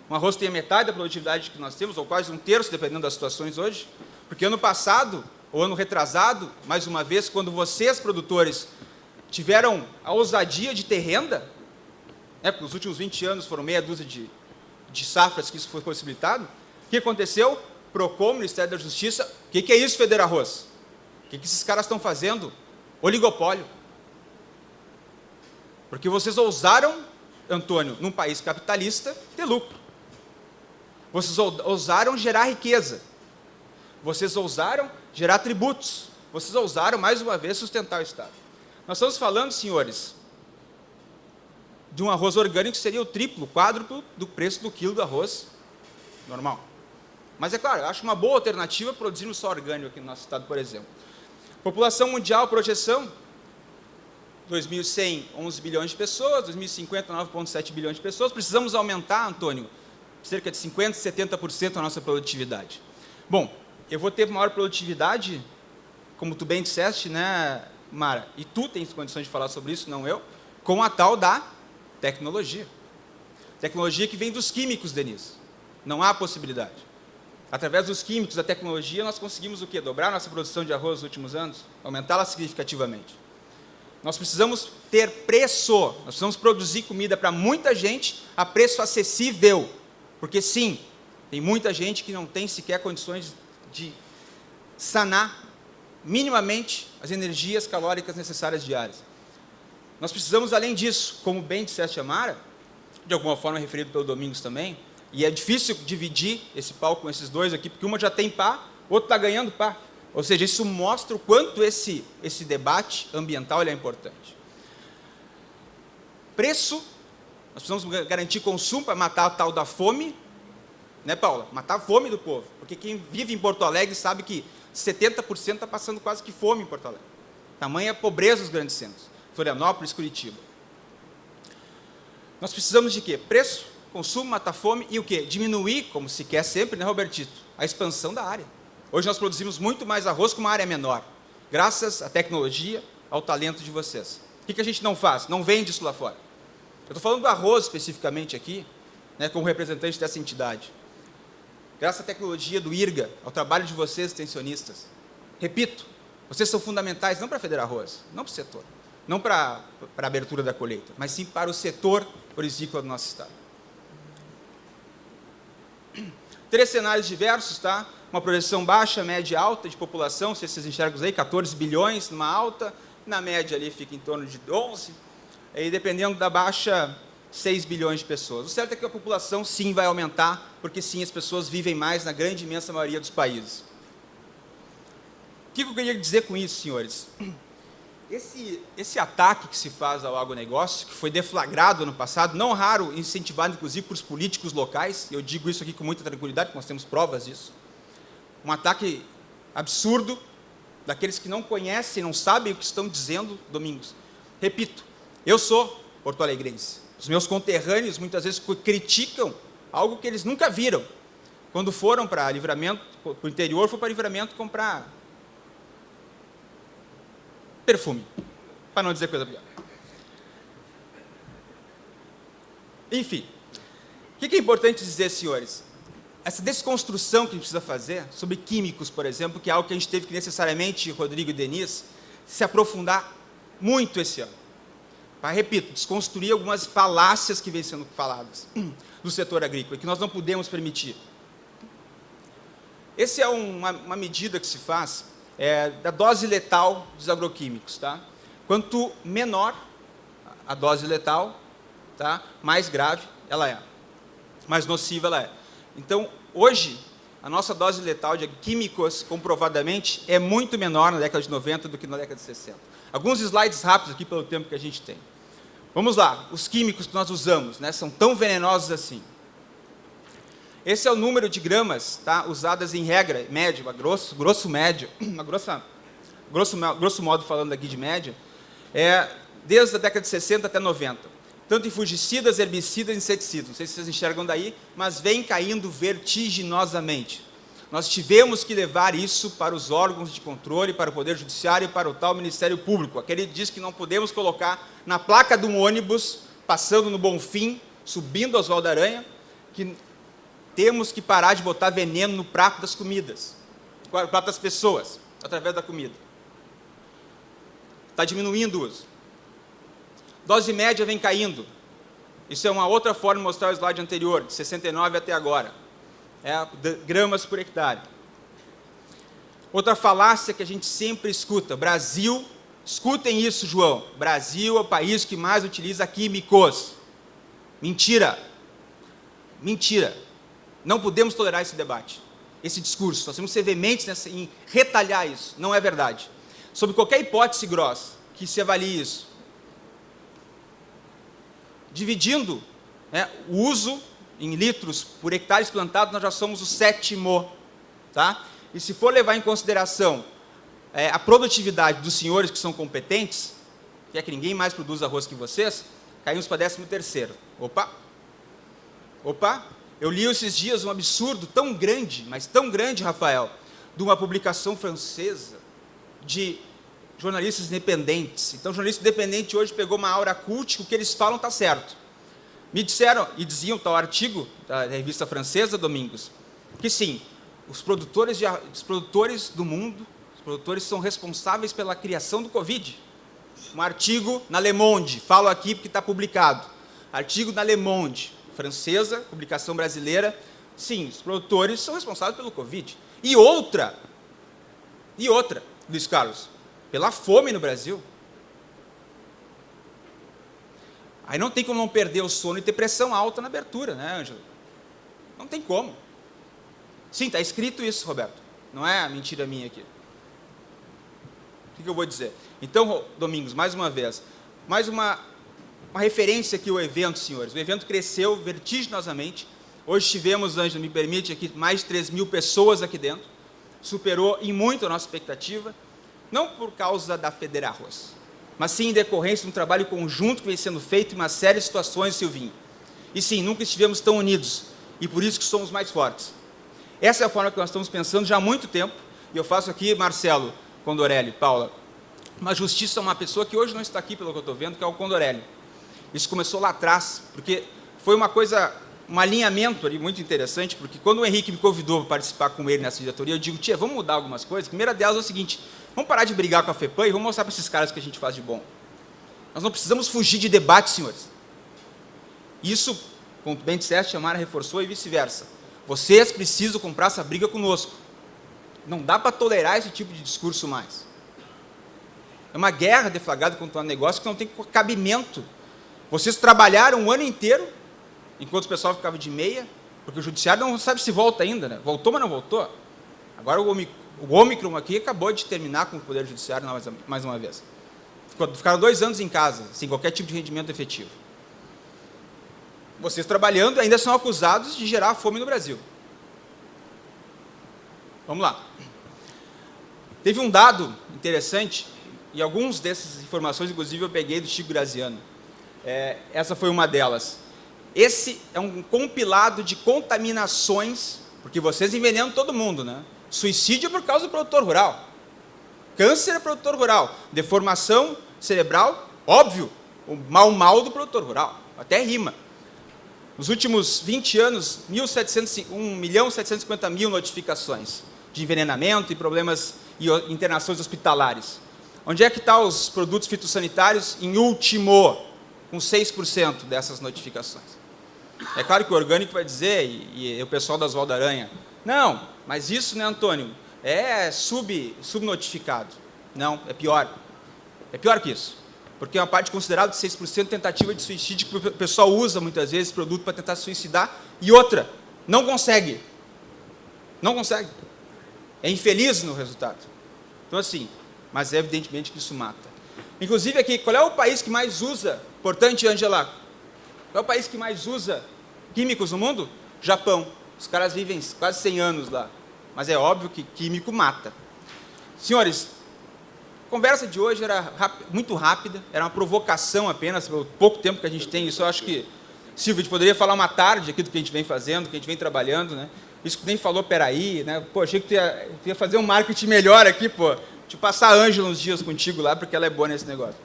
Um arroz tem a metade da produtividade que nós temos, ou quase 1/3, dependendo das situações hoje. Porque ano passado, ou ano retrasado, mais uma vez, quando vocês, produtores, tiveram a ousadia de ter renda, porque os últimos 20 anos foram meia dúzia de safras que isso foi possibilitado, o que aconteceu? Procon, Ministério da Justiça, o que é isso, Federarroz? O que esses caras estão fazendo? Oligopólio. Porque vocês ousaram, Antônio, num país capitalista, ter lucro. Vocês ousaram gerar riqueza. Vocês ousaram gerar tributos. Vocês ousaram, mais uma vez, sustentar o Estado. Nós estamos falando, senhores, de um arroz orgânico que seria o triplo, quádruplo do preço do quilo do arroz normal. Mas, é claro, eu acho uma boa alternativa produzirmos só orgânico aqui no nosso estado, por exemplo. População mundial, projeção, 2100, 11 bilhões de pessoas, 2050, 9,7 bilhões de pessoas. Precisamos aumentar, Antônio, cerca de 50%, 70% a nossa produtividade. Bom, eu vou ter maior produtividade, como tu bem disseste, né, Mara? E tu tens condições de falar sobre isso, não eu, com a tal da tecnologia. Tecnologia que vem dos químicos, Denise. Não há possibilidade. Através dos químicos, da tecnologia, nós conseguimos o quê? Dobrar nossa produção de arroz nos últimos anos? Aumentá-la significativamente. Nós precisamos ter preço. Nós precisamos produzir comida para muita gente a preço acessível. Porque, sim, tem muita gente que não tem sequer condições de sanar minimamente as energias calóricas necessárias diárias. Nós precisamos, além disso, como bem disseste, Amara, de alguma forma referido pelo Domingos também, e é difícil dividir esse palco com esses dois aqui, porque uma já tem pá, o outro está ganhando pá. Ou seja, isso mostra o quanto esse debate ambiental ele é importante. Preço, nós precisamos garantir consumo para matar a tal da fome, né, Paula? Matar a fome do povo. Porque quem vive em Porto Alegre sabe que 70% está passando quase que fome em Porto Alegre. Tamanha a pobreza dos grandes centros. Florianópolis, Curitiba. Nós precisamos de quê? Preço, consumo, matar fome e o quê? Diminuir, como se quer sempre, né, Robertito? A expansão da área. Hoje nós produzimos muito mais arroz com uma área menor, graças à tecnologia, ao talento de vocês. O que a gente não faz? Não vende isso lá fora. Eu estou falando do arroz especificamente aqui, né, como representante dessa entidade. Graças à tecnologia do IRGA, ao trabalho de vocês, extensionistas. Repito, vocês são fundamentais não para a Federarroz, não para o setor, não para a abertura da colheita, mas sim para o setor hortícola do nosso estado. 3 cenários diversos, tá? Uma projeção baixa, média e alta de população, se vocês enxergam aí, 14 bilhões numa alta, na média ali fica em torno de 11, e dependendo da baixa, 6 bilhões de pessoas. O certo é que a população sim vai aumentar, porque sim, as pessoas vivem mais na grande, imensa maioria dos países. O que eu queria dizer com isso, senhores? Esse ataque que se faz ao agronegócio, que foi deflagrado ano passado, não raro incentivado, inclusive, por os políticos locais, eu digo isso aqui com muita tranquilidade, porque nós temos provas disso, um ataque absurdo daqueles que não conhecem, não sabem o que estão dizendo, Domingos. Repito, eu sou porto-alegrense. Os meus conterrâneos, muitas vezes, criticam algo que eles nunca viram. Quando foram para Livramento, para o interior, foram para Livramento comprar perfume, para não dizer coisa pior. Enfim, o que é importante dizer, senhores? Essa desconstrução que a gente precisa fazer sobre químicos, por exemplo, que é algo que a gente teve que necessariamente, Rodrigo e Denise, se aprofundar muito esse ano. Para, repito, desconstruir algumas falácias que vêm sendo faladas do setor agrícola, que nós não podemos permitir. Essa é uma medida que se faz da dose letal dos agroquímicos. Tá? Quanto menor a dose letal, tá? Mais grave ela é, mais nociva ela é. Então, hoje, a nossa dose letal de químicos, comprovadamente, é muito menor na década de 90 do que na década de 60. Alguns slides rápidos aqui, pelo tempo que a gente tem. Vamos lá, os químicos que nós usamos, né, são tão venenosos assim. Esse é o número de gramas, tá, usadas em regra, médio, grosso modo falando aqui de média, desde a década de 60 até 90. Tanto em fungicidas, herbicidas e inseticidas. Não sei se vocês enxergam daí, mas vem caindo vertiginosamente. Nós tivemos que levar isso para os órgãos de controle, para o Poder Judiciário e para o tal Ministério Público. Aquele diz que não podemos colocar na placa de um ônibus, passando no Bonfim, subindo Oswaldo da Aranha, que temos que parar de botar veneno no prato das comidas, no prato das pessoas, através da comida. Está diminuindo o uso. Dose média vem caindo. Isso é uma outra forma de mostrar o slide anterior, de 69 até agora. Gramas por hectare. Outra falácia que a gente sempre escuta. Brasil, escutem isso, João. Brasil é o país que mais utiliza químicos. Mentira. Mentira. Não podemos tolerar esse debate, esse discurso. Nós temos que ser veementes em retalhar isso. Não é verdade. Sob qualquer hipótese grossa que se avalie isso, dividindo o uso em litros por hectares plantados, nós já somos o 7º. Tá? E se for levar em consideração a produtividade dos senhores que são competentes, que é que ninguém mais produz arroz que vocês, caímos para 13º. Opa! Eu li esses dias um absurdo tão grande, mas tão grande, Rafael, de uma publicação francesa de jornalistas independentes. Então, o jornalista independente hoje pegou uma aura cult, o que eles falam está certo. Me disseram, e diziam, tal artigo da revista francesa, Domingos, que sim, os produtores do mundo, os produtores são responsáveis pela criação do Covid. Um artigo na Le Monde, falo aqui porque está publicado. Artigo na Le Monde, francesa, publicação brasileira. Sim, os produtores são responsáveis pelo Covid. E outra, Luiz Carlos, pela fome no Brasil. Aí não tem como não perder o sono e ter pressão alta na abertura, né, Ângelo? Não tem como. Sim, está escrito isso, Roberto. Não é mentira minha aqui. O que eu vou dizer? Então, Domingos, mais uma vez, mais uma referência aqui ao evento, senhores. O evento cresceu vertiginosamente. Hoje tivemos, Ângelo, me permite, aqui mais de 3.000 pessoas aqui dentro. Superou em muito a nossa expectativa. Não por causa da Federarroz, mas sim em decorrência de um trabalho conjunto que vem sendo feito em uma série de situações, Silvinho. E sim, nunca estivemos tão unidos, e por isso que somos mais fortes. Essa é a forma que nós estamos pensando já há muito tempo, e eu faço aqui, Marcelo Condorelli, Paula, uma justiça a uma pessoa que hoje não está aqui, pelo que eu estou vendo, que é o Condorelli. Isso começou lá atrás, porque foi um alinhamento ali muito interessante, porque quando o Henrique me convidou para participar com ele nessa diretoria, eu digo, tia, vamos mudar algumas coisas. A primeira delas é o seguinte, vamos parar de brigar com a FEPAM e vamos mostrar para esses caras o que a gente faz de bom. Nós não precisamos fugir de debate, senhores. Isso, como bem disseste, a Mara reforçou e vice-versa. Vocês precisam comprar essa briga conosco. Não dá para tolerar esse tipo de discurso mais. É uma guerra deflagrada contra um negócio que não tem cabimento. Vocês trabalharam um ano inteiro, enquanto o pessoal ficava de meia, porque o judiciário não sabe se volta ainda, né? Voltou, mas não voltou. Agora o Ômicron aqui acabou de terminar com o Poder Judiciário mais uma vez. Ficaram 2 anos em casa, sem qualquer tipo de rendimento efetivo. Vocês trabalhando ainda são acusados de gerar fome no Brasil. Vamos lá. Teve um dado interessante, e algumas dessas informações, inclusive, eu peguei do Chico Graziano. Essa foi uma delas. Esse é um compilado de contaminações, porque vocês envenenam todo mundo, né? Suicídio é por causa do produtor rural. Câncer é produtor rural. Deformação cerebral, óbvio, o mal do produtor rural. Até rima. Nos últimos 20 anos, 1.750.000 notificações de envenenamento e problemas e internações hospitalares. Onde é que estão os produtos fitossanitários? Em último, com 6% dessas notificações. É claro que o orgânico vai dizer, e o pessoal da Oswaldo Aranha, não, mas isso, né, Antônio, é subnotificado. Não, é pior. É pior que isso. Porque é uma parte considerada de 6% tentativa de suicídio, que o pessoal usa muitas vezes esse produto para tentar se suicidar, e outra, não consegue. Não consegue. É infeliz no resultado. Então, assim, mas é evidentemente que isso mata. Inclusive aqui, qual é o país que mais usa, importante, Angela, qual é o país que mais usa químicos no mundo? Japão. Os caras vivem quase 100 anos lá. Mas é óbvio que químico mata. Senhores, a conversa de hoje era muito rápida, era uma provocação apenas, pelo pouco tempo que a gente tem. Isso eu acho que, Silvio, a gente poderia falar uma tarde aqui do que a gente vem fazendo, do que a gente vem trabalhando, né? Isso que nem falou, peraí, né? Pô, achei que tu ia fazer um marketing melhor aqui, pô. Deixa eu passar a Ângela uns dias contigo lá, porque ela é boa nesse negócio.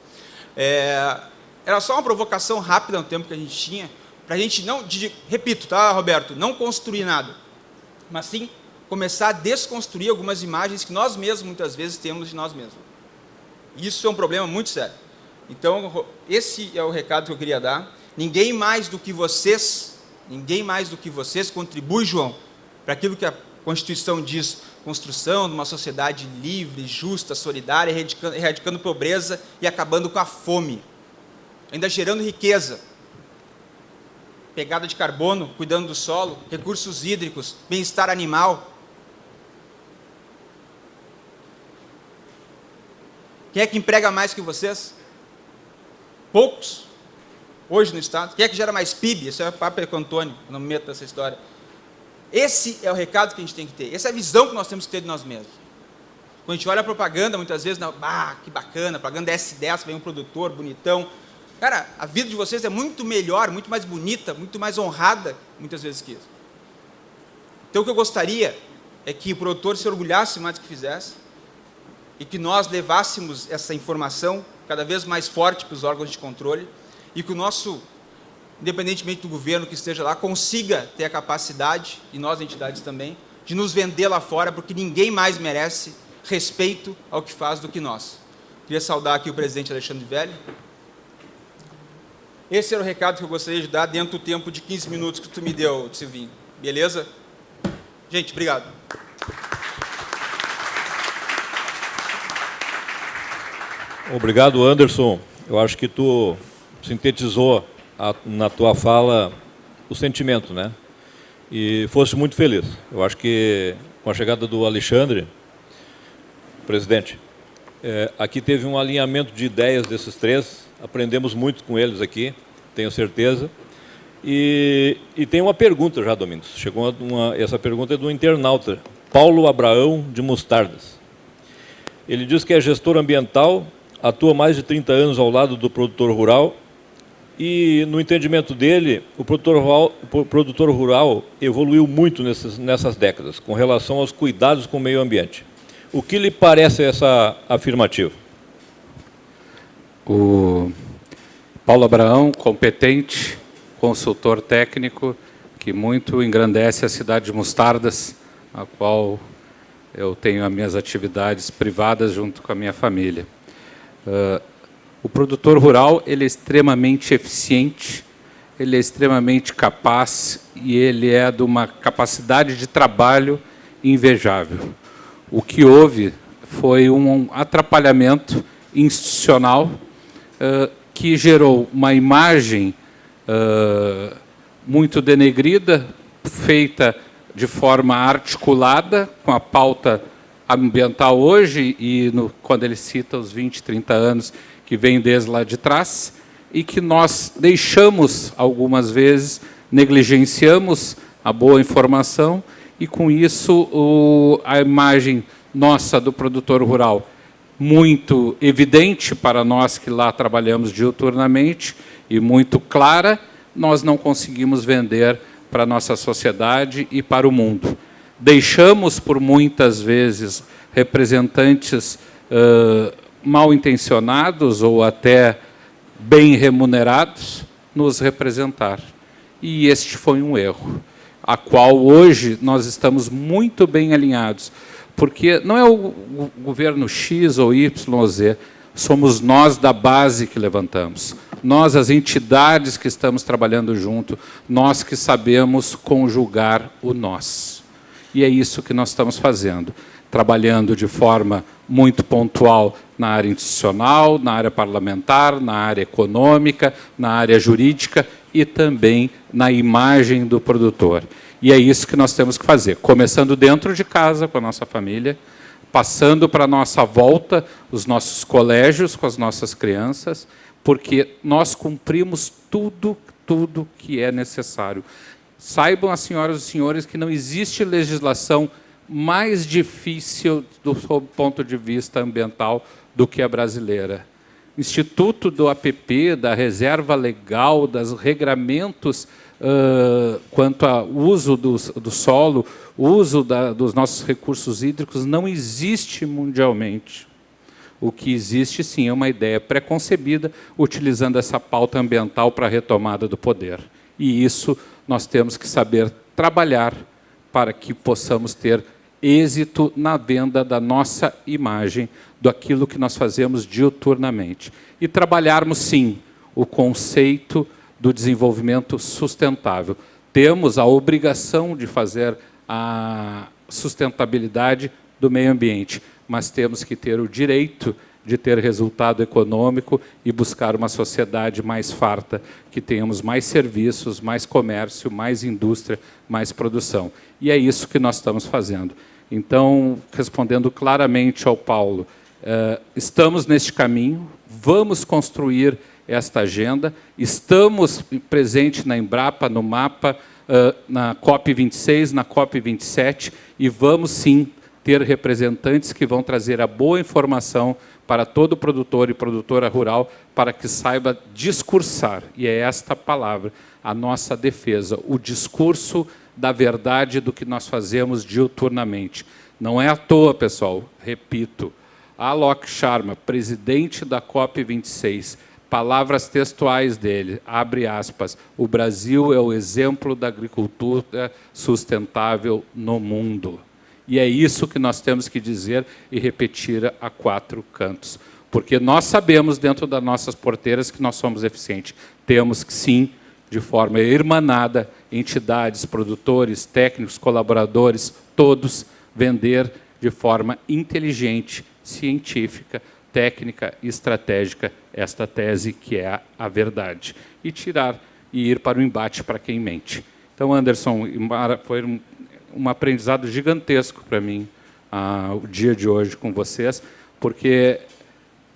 Era só uma provocação rápida no tempo que a gente tinha, para a gente não, repito, tá, Roberto, não construir nada, mas sim começar a desconstruir algumas imagens que nós mesmos, muitas vezes, temos de nós mesmos. Isso é um problema muito sério. Então, esse é o recado que eu queria dar. Ninguém mais do que vocês contribui, João, para aquilo que a Constituição diz, construção de uma sociedade livre, justa, solidária, erradicando pobreza e acabando com a fome, ainda gerando riqueza, pegada de carbono, cuidando do solo, recursos hídricos, bem-estar animal. Quem é que emprega mais que vocês? Poucos. Hoje no Estado. Quem é que gera mais PIB? Esse é o papo com o Antônio, eu não me meto nessa história. Esse é o recado que a gente tem que ter. Essa é a visão que nós temos que ter de nós mesmos. Quando a gente olha a propaganda, muitas vezes, que bacana, propaganda S10, vem um produtor bonitão. Cara, a vida de vocês é muito melhor, muito mais bonita, muito mais honrada, muitas vezes que isso. Então, o que eu gostaria é que o produtor se orgulhasse mais do que fizesse e que nós levássemos essa informação cada vez mais forte para os órgãos de controle e que o nosso, independentemente do governo que esteja lá, consiga ter a capacidade, e nós, entidades também, de nos vender lá fora, porque ninguém mais merece respeito ao que faz do que nós. Queria saudar aqui o presidente Alexandre Velho. Esse era o recado que eu gostaria de dar dentro do tempo de 15 minutos que tu me deu, Silvinho. Beleza? Gente, obrigado. Obrigado, Anderson. Eu acho que tu sintetizou na tua fala o sentimento, né? E fosse muito feliz. Eu acho que com a chegada do Alexandre, presidente, aqui teve um alinhamento de ideias desses três, aprendemos muito com eles aqui, tenho certeza. E tem uma pergunta já, Domingos. Essa pergunta é do internauta, Paulo Abraão de Mostardas. Ele diz que é gestor ambiental, atua mais de 30 anos ao lado do produtor rural e, no entendimento dele, o produtor rural evoluiu muito nessas décadas, com relação aos cuidados com o meio ambiente. O que lhe parece essa afirmativa? O Paulo Abraão, competente, consultor técnico, que muito engrandece a cidade de Mostardas, a qual eu tenho as minhas atividades privadas junto com a minha família. O produtor rural ele é extremamente eficiente, ele é extremamente capaz e ele é de uma capacidade de trabalho invejável. O que houve foi um atrapalhamento institucional que gerou uma imagem muito denegrida, feita de forma articulada, com a pauta ambiental hoje, e quando ele cita os 20, 30 anos que vem desde lá de trás, e que nós deixamos, algumas vezes, negligenciamos a boa informação, e com isso a imagem nossa do produtor rural, muito evidente para nós que lá trabalhamos diuturnamente, e muito clara, nós não conseguimos vender para a nossa sociedade e para o mundo. Deixamos, por muitas vezes, representantes mal intencionados ou até bem remunerados nos representar. E este foi um erro, a qual hoje nós estamos muito bem alinhados, porque não é o governo X ou Y ou Z, somos nós da base que levantamos. Nós, as entidades que estamos trabalhando junto, nós que sabemos conjugar o nós. E é isso que nós estamos fazendo, trabalhando de forma muito pontual na área institucional, na área parlamentar, na área econômica, na área jurídica e também na imagem do produtor. E é isso que nós temos que fazer, começando dentro de casa, com a nossa família, passando para a nossa volta, os nossos colégios com as nossas crianças, porque nós cumprimos tudo que é necessário. Saibam as senhoras e senhores que não existe legislação mais difícil do ponto de vista ambiental do que a brasileira. Instituto do APP, da reserva legal, dos regramentos quanto ao uso do solo, uso dos nossos recursos hídricos, não existe mundialmente. O que existe, sim, é uma ideia preconcebida, utilizando essa pauta ambiental para a retomada do poder. E isso nós temos que saber trabalhar para que possamos ter êxito na venda da nossa imagem, daquilo que nós fazemos diuturnamente. E trabalharmos, sim, o conceito do desenvolvimento sustentável. Temos a obrigação de fazer a sustentabilidade do meio ambiente, mas temos que ter o direito de ter resultado econômico e buscar uma sociedade mais farta, que tenhamos mais serviços, mais comércio, mais indústria, mais produção. E é isso que nós estamos fazendo. Então, respondendo claramente ao Paulo, estamos neste caminho, vamos construir esta agenda, estamos presentes na Embrapa, no MAPA, na COP26, na COP27, e vamos, sim, ter representantes que vão trazer a boa informação para todo produtor e produtora rural, para que saiba discursar, e é esta palavra, a nossa defesa, o discurso da verdade do que nós fazemos diuturnamente. Não é à toa, pessoal, repito, Alok Sharma, presidente da COP26, palavras textuais dele, abre aspas, o Brasil é o exemplo da agricultura sustentável no mundo. E é isso que nós temos que dizer e repetir a quatro cantos. Porque nós sabemos, dentro das nossas porteiras, que nós somos eficientes. Temos que, sim, de forma irmanada, entidades, produtores, técnicos, colaboradores, todos, vender de forma inteligente, científica, técnica e estratégica esta tese que é a verdade. E tirar e ir para o embate para quem mente. Então, Anderson, foi um aprendizado gigantesco para mim o dia de hoje com vocês, porque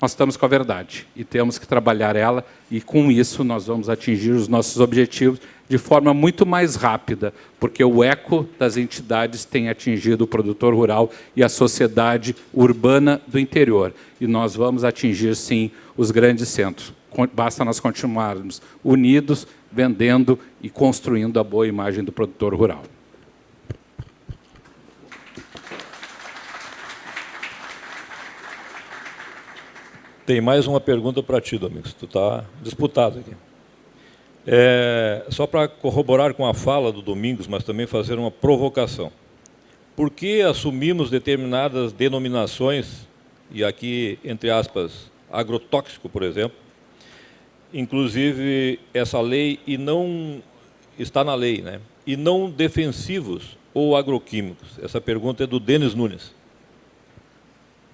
nós estamos com a verdade e temos que trabalhar ela, e com isso nós vamos atingir os nossos objetivos de forma muito mais rápida, porque o eco das entidades tem atingido o produtor rural e a sociedade urbana do interior, e nós vamos atingir, sim, os grandes centros. Basta nós continuarmos unidos, vendendo e construindo a boa imagem do produtor rural. Tem mais uma pergunta para ti, Domingos. Tu está disputado aqui. Só para corroborar com a fala do Domingos, mas também fazer uma provocação. Por que assumimos determinadas denominações, e aqui, entre aspas, agrotóxico, por exemplo, inclusive, essa lei e não está na lei, né? E não defensivos ou agroquímicos? Essa pergunta é do Denis Nunes.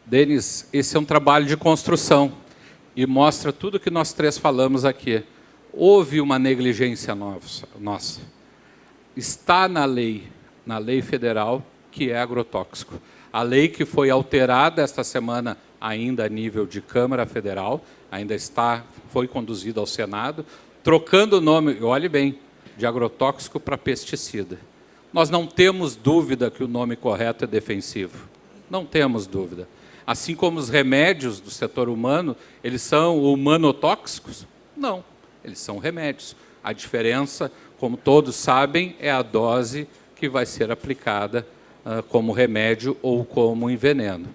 Denis, esse é um trabalho de construção e mostra tudo que nós três falamos aqui. Houve uma negligência nossa. Está na lei federal, que é agrotóxico. A lei que foi alterada esta semana, ainda a nível de Câmara Federal, foi conduzida ao Senado, trocando o nome, olhe bem, de agrotóxico para pesticida. Nós não temos dúvida que o nome correto é defensivo. Não temos dúvida. Assim como os remédios do setor humano, eles são humanotóxicos? Não, eles são remédios. A diferença, como todos sabem, é a dose que vai ser aplicada como remédio ou como enveneno.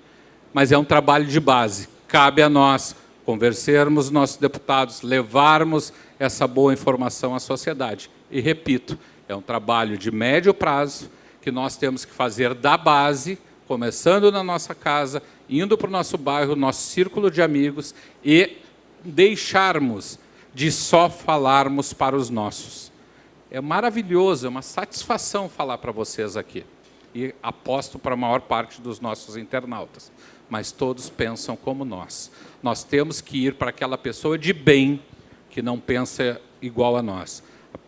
Mas é um trabalho de base. Cabe a nós convencermos nossos deputados, levarmos essa boa informação à sociedade. E, repito, é um trabalho de médio prazo que nós temos que fazer da base, começando na nossa casa, indo para o nosso bairro, nosso círculo de amigos e deixarmos de só falarmos para os nossos. É maravilhoso, é uma satisfação falar para vocês aqui. E aposto para a maior parte dos nossos internautas. Mas todos pensam como nós. Nós temos que ir para aquela pessoa de bem que não pensa igual a nós.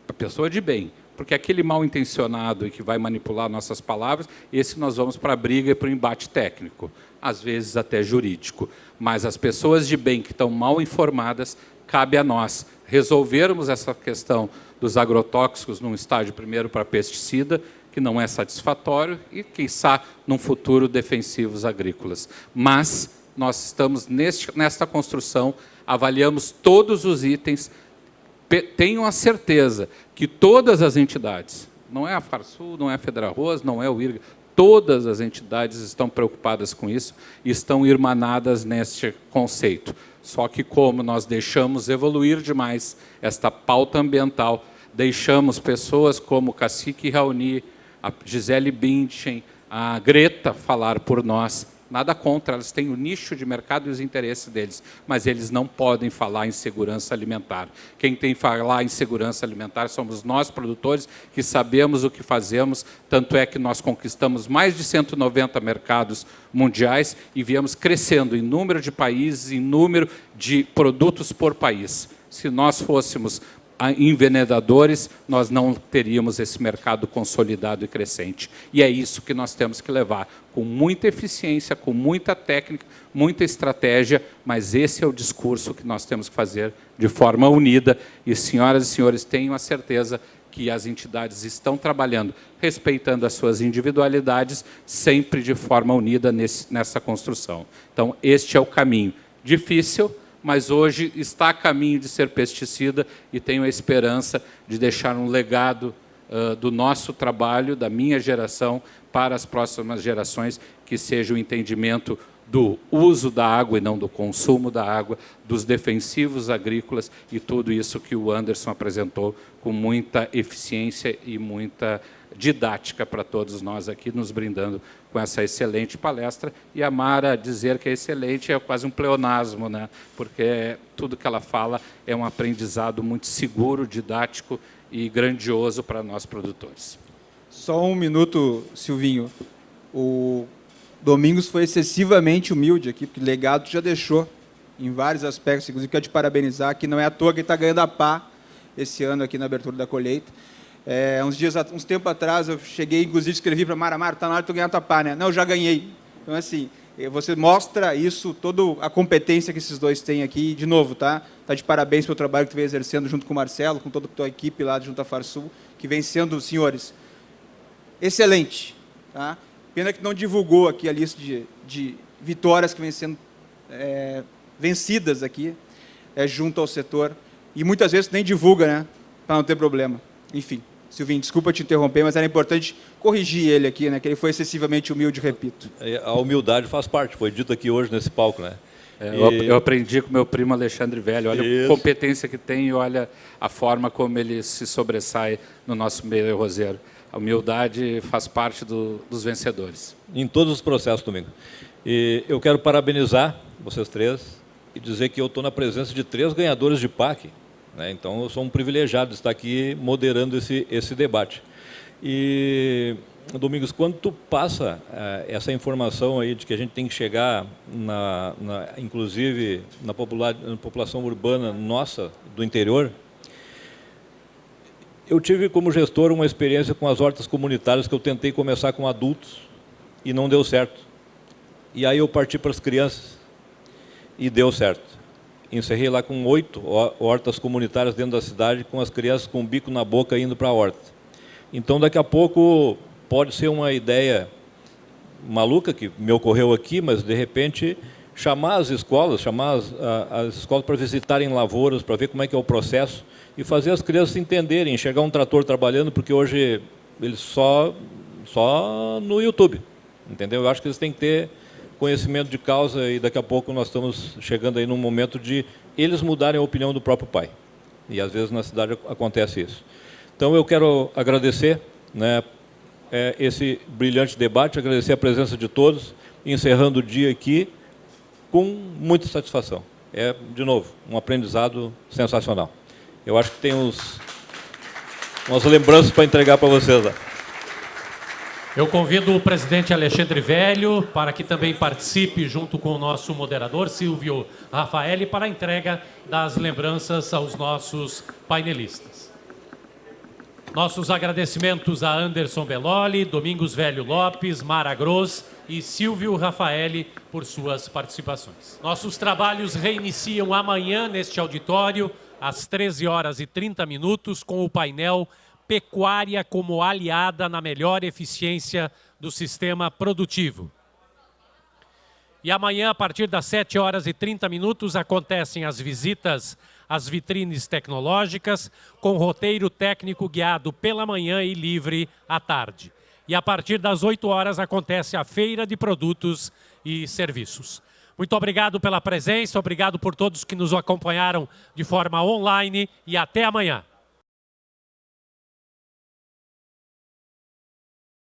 A pessoa de bem. Porque aquele mal intencionado e que vai manipular nossas palavras, esse nós vamos para a briga e para o embate técnico, às vezes até jurídico. Mas as pessoas de bem que estão mal informadas, cabe a nós resolvermos essa questão dos agrotóxicos num estágio primeiro para pesticida, que não é satisfatório, e, quiçá, num futuro, defensivos agrícolas. Mas nós estamos nesta construção, avaliamos todos os itens. Tenham a certeza que todas as entidades, não é a Farsul, não é a Fedrarroz, não é o IRGA, todas as entidades estão preocupadas com isso e estão irmanadas neste conceito. Só que como nós deixamos evoluir demais esta pauta ambiental, deixamos pessoas como o Cacique Raoni, a Gisele Bündchen, a Greta falar por nós. Nada contra, elas têm o nicho de mercado e os interesses deles, mas eles não podem falar em segurança alimentar. Quem tem que falar em segurança alimentar somos nós, produtores, que sabemos o que fazemos, tanto é que nós conquistamos mais de 190 mercados mundiais e viemos crescendo em número de países, em número de produtos por país. Se nós fôssemos envenenadores, nós não teríamos esse mercado consolidado e crescente. E é isso que nós temos que levar, com muita eficiência, com muita técnica, muita estratégia, mas esse é o discurso que nós temos que fazer de forma unida. E, senhoras e senhores, tenham a certeza que as entidades estão trabalhando, respeitando as suas individualidades, sempre de forma unida nessa construção. Então, este é o caminho. Difícil, mas hoje está a caminho de ser pesticida e tenho a esperança de deixar um legado do nosso trabalho, da minha geração, para as próximas gerações, que seja o entendimento do uso da água e não do consumo da água, dos defensivos agrícolas e tudo isso que o Anderson apresentou com muita eficiência e muita didática para todos nós aqui, nos brindando com essa excelente palestra. E a Mara dizer que é excelente é quase um pleonasmo, né? Porque tudo que ela fala é um aprendizado muito seguro, didático e grandioso para nós produtores. Só um minuto, Silvinho. O Domingos foi excessivamente humilde aqui, porque legado já deixou em vários aspectos, inclusive quero te parabenizar, que não é à toa que ele está ganhando a pá esse ano aqui na abertura da colheita. Uns tempos atrás, eu cheguei, inclusive, escrevi para a Mara, está na hora de tu ganhar tua pá, né? Não, eu já ganhei. Então, assim, você mostra isso, toda a competência que esses dois têm aqui, de novo, tá? Tá de parabéns pelo trabalho que tu vem exercendo junto com o Marcelo, com toda a tua equipe lá junto à Farsul, que vem sendo, senhores, excelente, tá? Pena que não divulgou aqui a lista de vitórias que vem sendo vencidas aqui, junto ao setor, e muitas vezes nem divulga, né? Para não ter problema. Enfim. Silvinho, desculpa te interromper, mas era importante corrigir ele aqui, né, que ele foi excessivamente humilde, repito. A humildade faz parte, foi dito aqui hoje nesse palco, né? Eu aprendi com meu primo Alexandre Velho, olha a competência que tem e olha a forma como ele se sobressai no nosso meio roseiro. A humildade faz parte dos vencedores. Em todos os processos, Domingo. E eu quero parabenizar vocês três e dizer que eu estou na presença de 3 ganhadores de PAC. né? Então, eu sou um privilegiado de estar aqui moderando esse debate. E, Domingos, quando tu passa essa informação aí de que a gente tem que chegar, inclusive, na população urbana nossa, do interior, eu tive como gestor uma experiência com as hortas comunitárias que eu tentei começar com adultos e não deu certo. E aí eu parti para as crianças e deu certo. Encerrei lá com 8 hortas comunitárias dentro da cidade, com as crianças com o bico na boca indo para a horta. Então, daqui a pouco, pode ser uma ideia maluca que me ocorreu aqui, mas, de repente, chamar as escolas para visitarem lavouras, para ver como é que é o processo, e fazer as crianças entenderem, enxergar um trator trabalhando, porque hoje eles só no YouTube, entendeu? Eu acho que eles têm que ter conhecimento de causa, e daqui a pouco nós estamos chegando aí num momento de eles mudarem a opinião do próprio pai. E, às vezes, na cidade acontece isso. Então, eu quero agradecer, né, esse brilhante debate, agradecer a presença de todos, encerrando o dia aqui com muita satisfação. É, de novo, um aprendizado sensacional. Eu acho que tem umas lembranças para entregar para vocês lá. Eu convido o presidente Alexandre Velho para que também participe junto com o nosso moderador, Silvio Rafaeli, para a entrega das lembranças aos nossos painelistas. Nossos agradecimentos a Anderson Belloli, Domingos Velho Lopes, Mara Gross e Silvio Rafaeli por suas participações. Nossos trabalhos reiniciam amanhã neste auditório, às 13h30, com o painel Pecuária como aliada na melhor eficiência do sistema produtivo. E amanhã, a partir das 7h30, acontecem as visitas às vitrines tecnológicas, com roteiro técnico guiado pela manhã e livre à tarde. E a partir das 8h acontece a Feira de Produtos e Serviços. Muito obrigado pela presença, obrigado por todos que nos acompanharam de forma online e até amanhã.